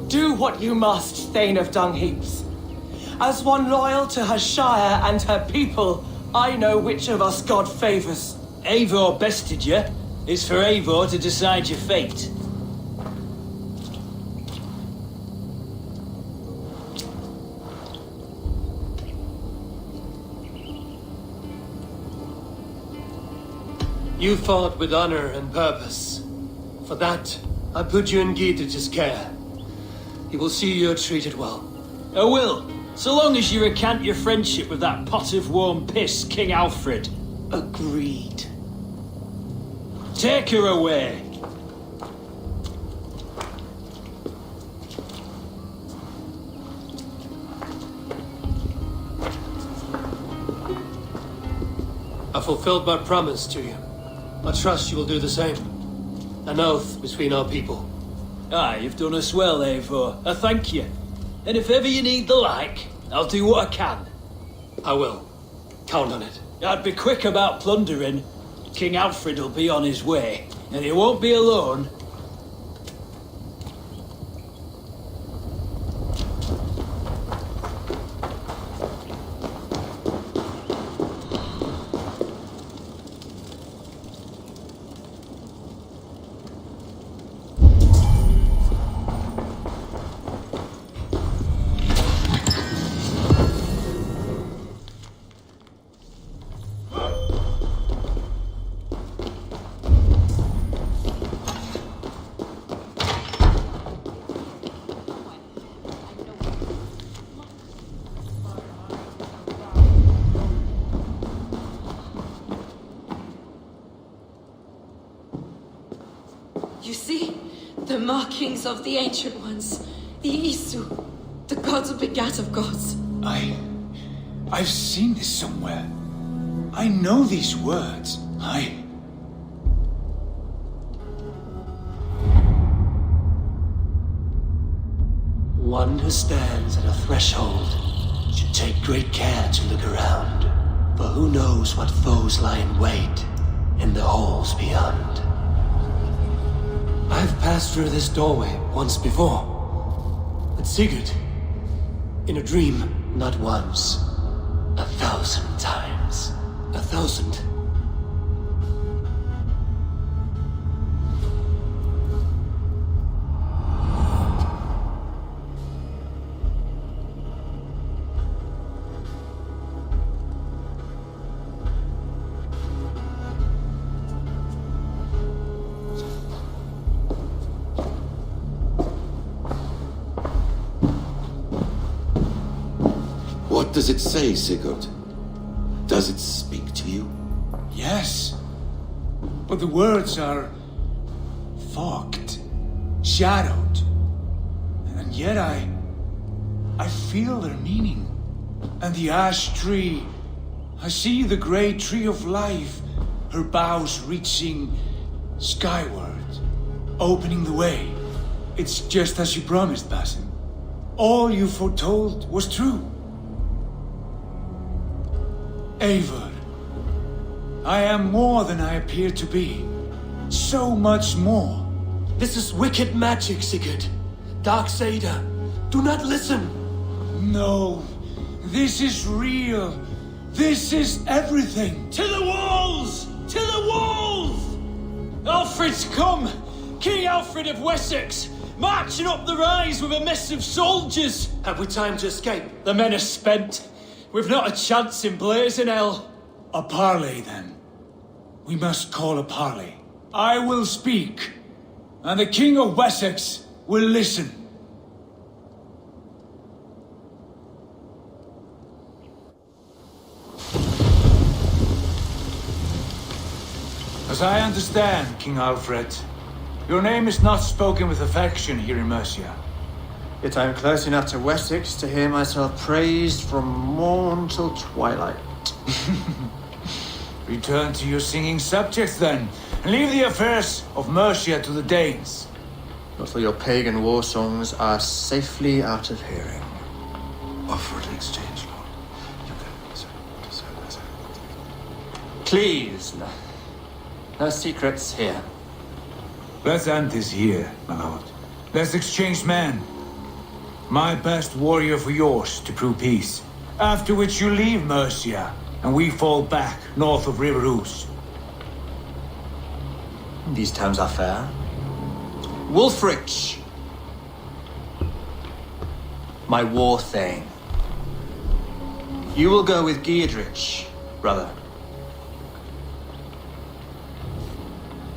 Do what you must, Thane of Dungheaps. As one loyal to her shire and her people, I know which of us God favours. Eivor bested you. It's for Eivor to decide your fate. You fought with honor and purpose. For that, I put you in Gidrich's care. He will see you're treated well. I will, so long as you recant your friendship with that pot of warm piss, King Aelfred. Agreed. Take her away. I fulfilled my promise to you. I trust you will do the same. An oath between our people. Aye, you've done us well, Eivor. I thank you. And if ever you need the like, I'll do what I can. I will. Count on it. I'd be quick about plundering. King Aelfred will be on his way, and he won't be alone. You see? The markings of the Ancient Ones. The Isu. The gods who begat of gods. I've seen this somewhere. I know these words. One who stands at a threshold should take great care to look around, for who knows what foes lie in wait in the halls beyond. I've passed through this doorway once before, but Sigurd, in a dream, not once, 1,000 times. 1,000. What does it say, Sigurd? Does it speak to you? Yes. But the words are fogged, shadowed. And yet I feel their meaning. And the ash tree, I see the great tree of life, her boughs reaching skyward, opening the way. It's just as you promised, Basim. All you foretold was true. Eivor, I am more than I appear to be. So much more. This is wicked magic, Sigurd. Dark Seder. Do not listen. No, this is real. This is everything. To the walls! To the walls! Alfred's come! King Aelfred of Wessex! Marching up the rise with a mess of soldiers! Have we time to escape? The men are spent. We've not a chance in blazing hell. A parley, then. We must call a parley. I will speak, and the King of Wessex will listen. As I understand, King Aelfred, your name is not spoken with affection here in Mercia. Yet I am close enough to Wessex to hear myself praised from morn till twilight. Return to your singing subjects, then, and leave the affairs of Mercia to the Danes. Not till your pagan war songs are safely out of hearing. Offer an exchange, Lord. You can... Please, no secrets here. Let's end this here, my lord. Let's exchange men. My best warrior for yours to prove peace. After which you leave Mercia, and we fall back north of River Ouse. These terms are fair. Wulfrich! My war thane. You will go with Giedrich, brother.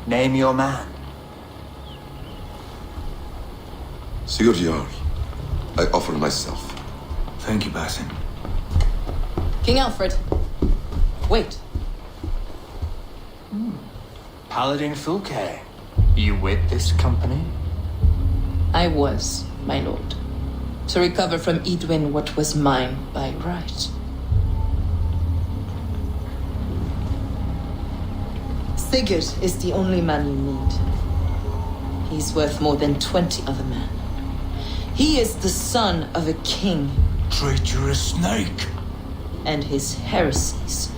Name your man. Sigurd Jarl, I offer myself. Thank you, Basim. King Aelfred. Wait. Paladin Fulke. You with this company? I was, my lord. To recover from Edwin what was mine by right. Sigurd is the only man you need. He's worth more than 20 other men. He is the son of a king. Traitorous snake! And his heresies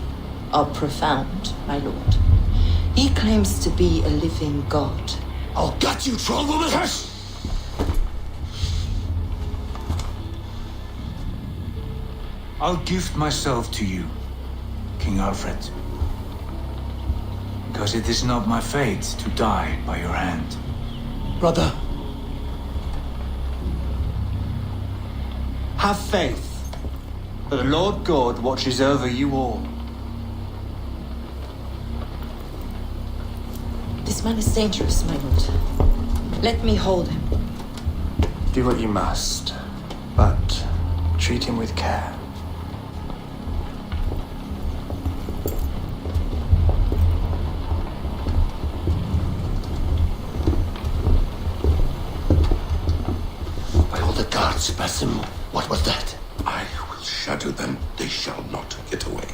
are profound, my lord. He claims to be a living god. I'll gut you, troll woman! Hush! I'll gift myself to you, King Aelfred. Because it is not my fate to die by your hand. Brother. Have faith that the Lord God watches over you all. This man is dangerous, my lord. Let me hold him. Do what you must, but treat him with care. By all the gods, Basim, what was that? I will shatter them. They shall not get away.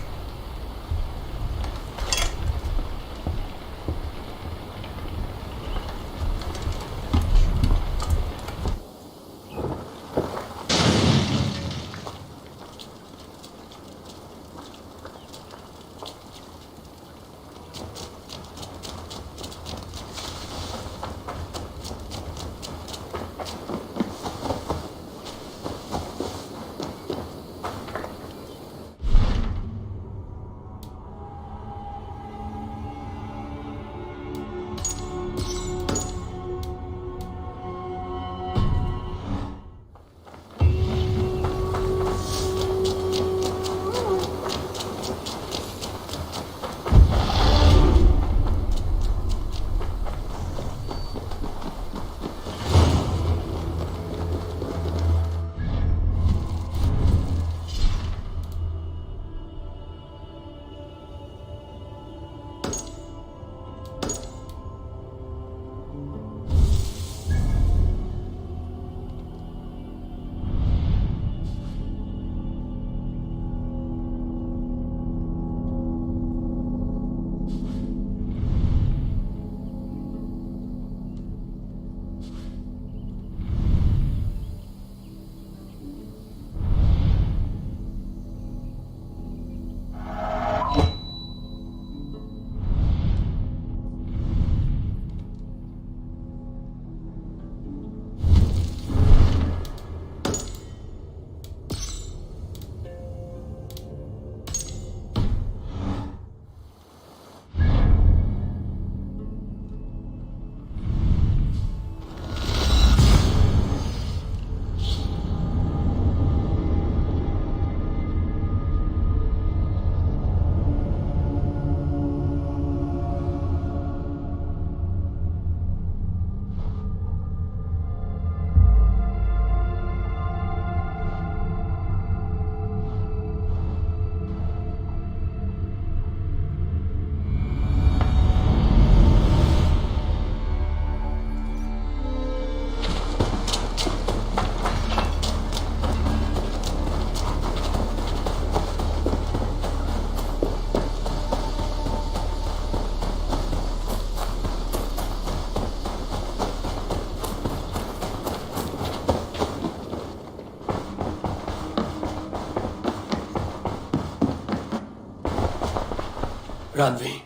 Randvi,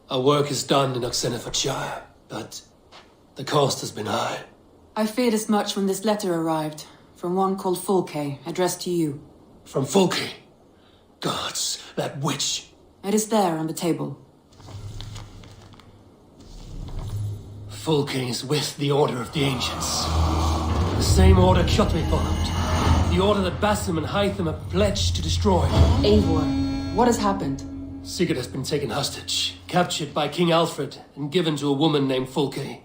our work is done in Oxenfordshire, but the cost has been high. I feared as much when this letter arrived, from one called Fulke, addressed to you. From Fulke? Gods, that witch! It is there on the table. Fulke is with the Order of the Ancients. The same order Kjotve followed. The order that Basim and Hytham have pledged to destroy. Eivor, what has happened? Sigurd has been taken hostage, captured by King Aelfred, and given to a woman named Fulke.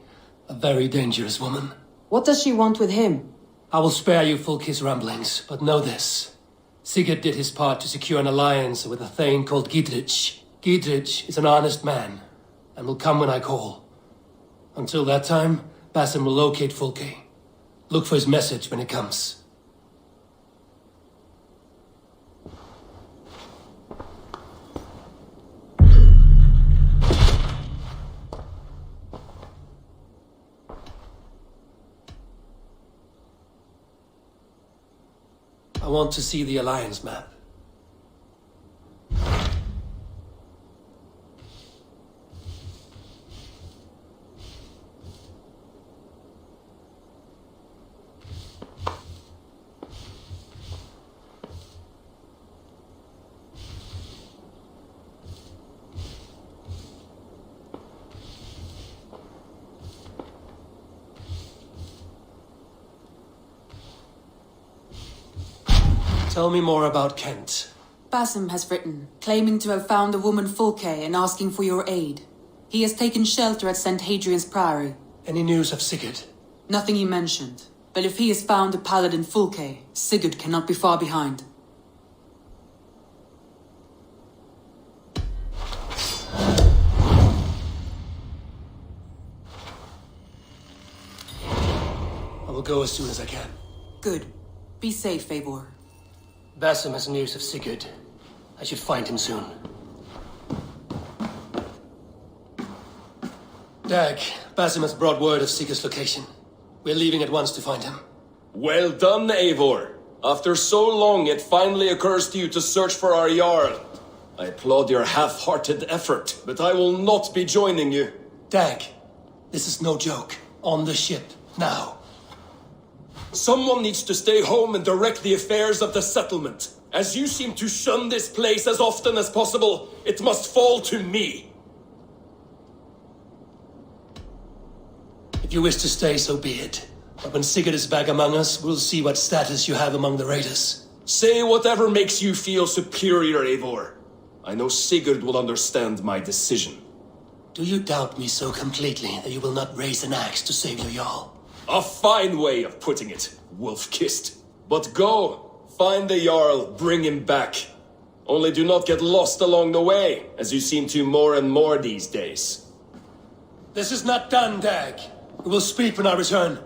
A very dangerous woman. What does she want with him? I will spare you Fulke's ramblings, but know this. Sigurd did his part to secure an alliance with a thane called Gidrich. Gidrich is an honest man, and will come when I call. Until that time, Basim will locate Fulke. Look for his message when it comes. I want to see the Alliance map. Tell me more about Kent. Basim has written, claiming to have found the woman Fulke and asking for your aid. He has taken shelter at St. Hadrian's Priory. Any news of Sigurd? Nothing he mentioned. But if he has found the paladin Fulke, Sigurd cannot be far behind. I will go as soon as I can. Good. Be safe, Eivor. Basim has news of Sigurd. I should find him soon. Dag, Basim has brought word of Sigurd's location. We're leaving at once to find him. Well done, Eivor. After so long, it finally occurs to you to search for our Jarl. I applaud your half-hearted effort, but I will not be joining you. Dag, this is no joke. On the ship, now. Someone needs to stay home and direct the affairs of the settlement. As you seem to shun this place as often as possible, it must fall to me. If you wish to stay, so be it. But when Sigurd is back among us, we'll see what status you have among the raiders. Say whatever makes you feel superior, Eivor. I know Sigurd will understand my decision. Do you doubt me so completely that you will not raise an axe to save your Jarl? A fine way of putting it, wolf-kissed. But go, find the Jarl, bring him back. Only do not get lost along the way, as you seem to more and more these days. This is not done, Dag. We will speak when I return.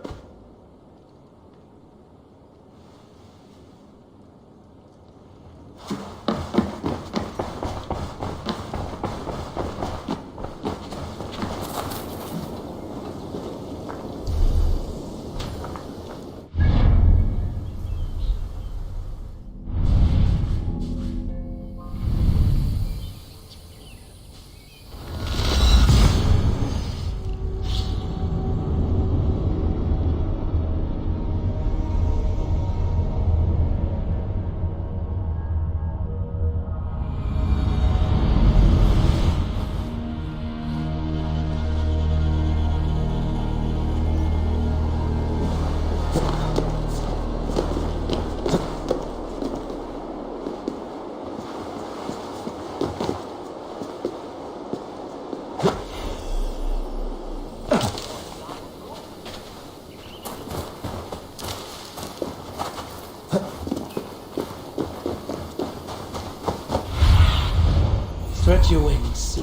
Stretch your wings.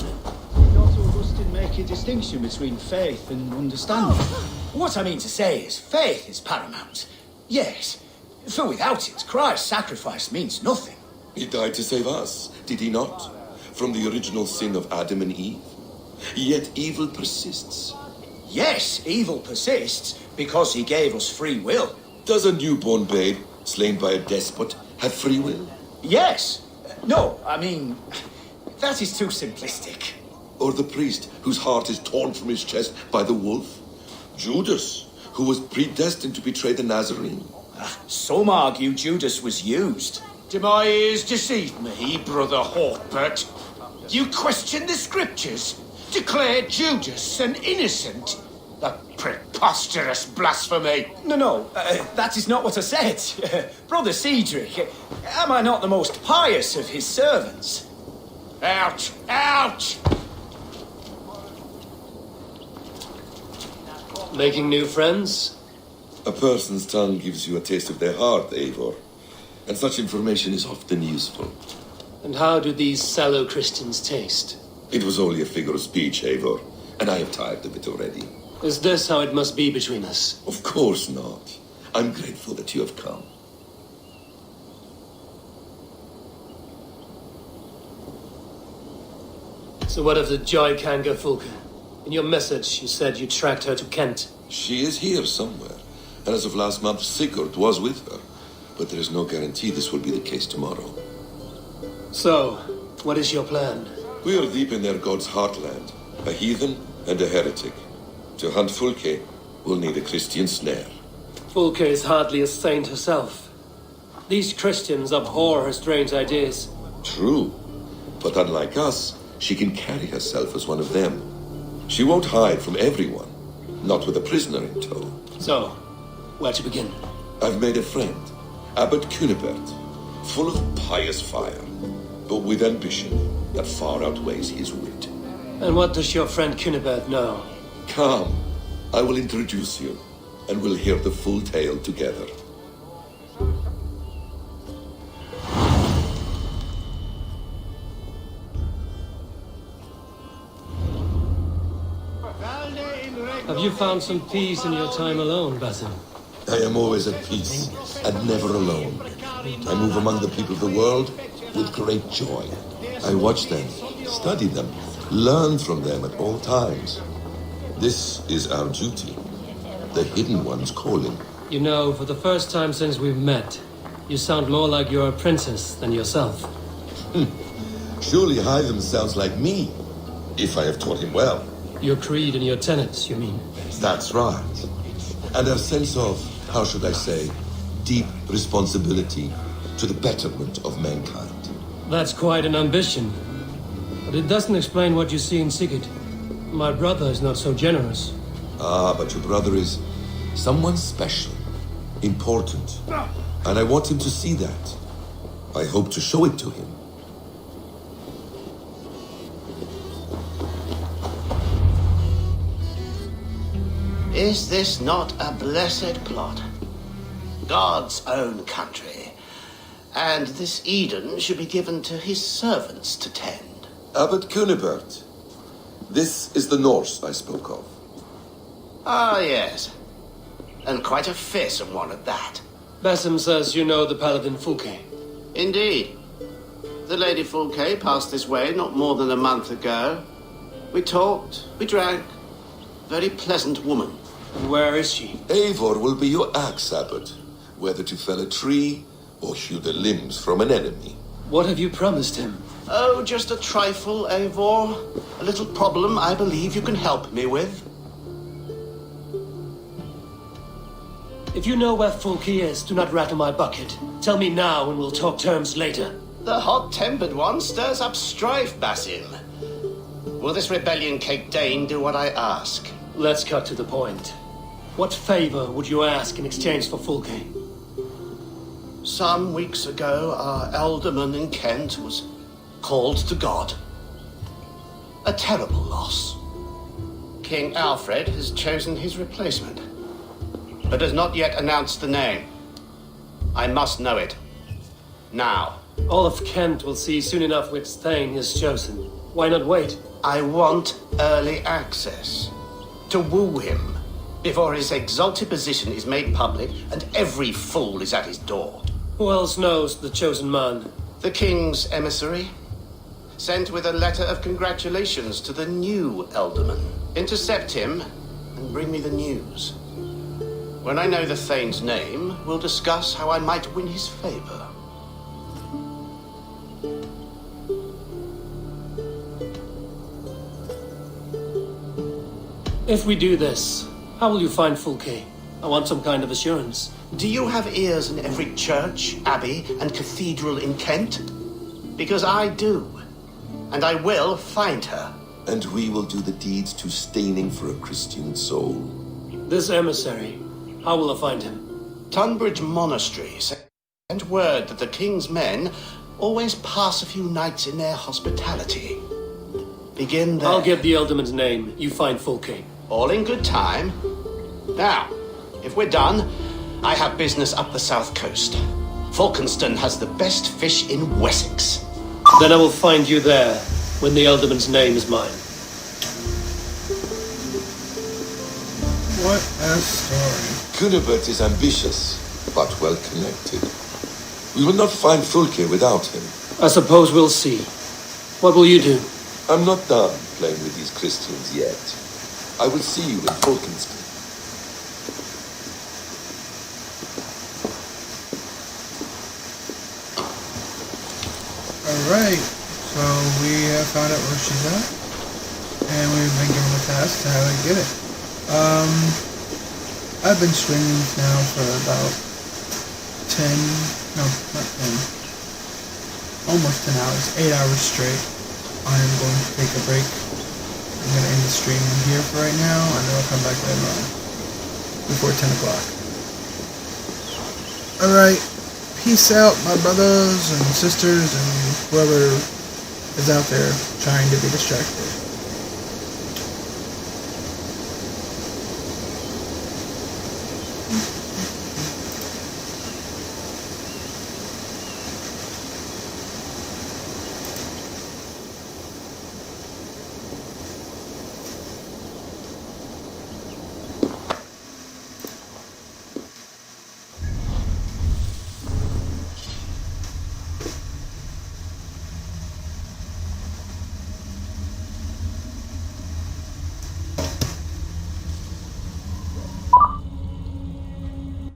Not Augustine make a distinction between faith and understanding. What I mean to say is, faith is paramount. Yes, for without it, Christ's sacrifice means nothing. He died to save us, did he not? From the original sin of Adam and Eve. Yet evil persists. Yes, evil persists because he gave us free will. Does a newborn babe, slain by a despot, have free will? Yes. No, I mean, That is too simplistic. Or the priest whose heart is torn from his chest by the wolf? Judas, who was predestined to betray the Nazarene? Some argue Judas was used. Do my ears deceive me, Brother Hawkbert? You question the scriptures? Declare Judas an innocent? A preposterous blasphemy! No, that is not what I said. Brother Cedric, am I not the most pious of his servants? Out! Out! Making new friends? A person's tongue gives you a taste of their heart, Eivor. And such information is often useful. And how do these sallow Christians taste? It was only a figure of speech, Eivor, and I have tired of it already. Is this how it must be between us? Of course not. I'm grateful that you have come. So what of the Joy Kanga Fulka? In your message, you said you tracked her to Kent. She is here somewhere, and as of last month, Sigurd was with her. But there is no guarantee this will be the case tomorrow. So, what is your plan? We are deep in their god's heartland, a heathen and a heretic. To hunt Fulke, we'll need a Christian snare. Fulke is hardly a saint herself. These Christians abhor her strange ideas. True, but unlike us, she can carry herself as one of them. She won't hide from everyone, not with a prisoner in tow. So, where to begin? I've made a friend, Abbot Cunibert, full of pious fire, but with ambition that far outweighs his wit. And what does your friend Cunibert know? Come, I will introduce you, and we'll hear the full tale together. Have you found some peace in your time alone, Basim? I am always at peace, and never alone. I move among the people of the world with great joy. I watch them, study them, learn from them at all times. This is our duty, the Hidden One's calling. You know, for the first time since we've met, you sound more like you're a princess than yourself. Surely Hytham sounds like me, if I have taught him well. Your creed and your tenets, you mean? That's right. And a sense of, how should I say, deep responsibility to the betterment of mankind. That's quite an ambition. But it doesn't explain what you see in Sigurd. My brother is not so generous. Ah, but your brother is someone special, important. And I want him to see that. I hope to show it to him. Is this not a blessed plot? God's own country. And this Eden should be given to his servants to tend. Abbot Cunibert. This is the Norse I spoke of. Ah, yes. And quite a fearsome one at that. Basim says you know the paladin Fulke. Indeed. The Lady Fulke passed this way not more than a month ago. We talked, we drank. Very pleasant woman. Where is she? Eivor will be your axe, Abbot. Whether to fell a tree or hew the limbs from an enemy. What have you promised him? Oh, just a trifle, Eivor. A little problem I believe you can help me with. If you know where Fulke is, do not rattle my bucket. Tell me now and we'll talk terms later. The hot-tempered one stirs up strife, Basim. Will this rebellion-caked Dane do what I ask? Let's cut to the point. What favor would you ask in exchange for Fulke? Some weeks ago, our alderman in Kent was called to God. A terrible loss. King Aelfred has chosen his replacement, but has not yet announced the name. I must know it. Now. All of Kent will see soon enough which Thane is chosen. Why not wait? I want early access. To woo him before his exalted position is made public and every fool is at his door. Who else knows the chosen man? The king's emissary, sent with a letter of congratulations to the new alderman. Intercept him and bring me the news. When I know the Thane's name, we'll discuss how I might win his favor. If we do this, how will you find Fulke? I want some kind of assurance. Do you have ears in every church, abbey, and cathedral in Kent? Because I do. And I will find her. And we will do the deeds too staining for a Christian soul. This emissary, how will I find him? Tunbridge Monastery sent word that the king's men always pass a few nights in their hospitality. Begin there. I'll get the Ealdorman's name. You find Fulke. All in good time. Now, if we're done, I have business up the south coast. Falkenston has the best fish in Wessex. Then I will find you there, when the Ealdorman's name is mine. What a story. Cunibert is ambitious, but well connected. We will not find Fulke without him. I suppose we'll see. What will you do? I'm not done playing with these Christians yet. I will see you in Falkenston. Alright, so we have found out where she's at, and we've been given a task to how to get it. I've been streaming now for about almost 10 hours, 8 hours straight. I am going to take a break. I'm going to end the stream here for right now, and then I'll come back later on, before 10 o'clock. Alright, peace out, my brothers and sisters and whoever is out there trying to be distracted.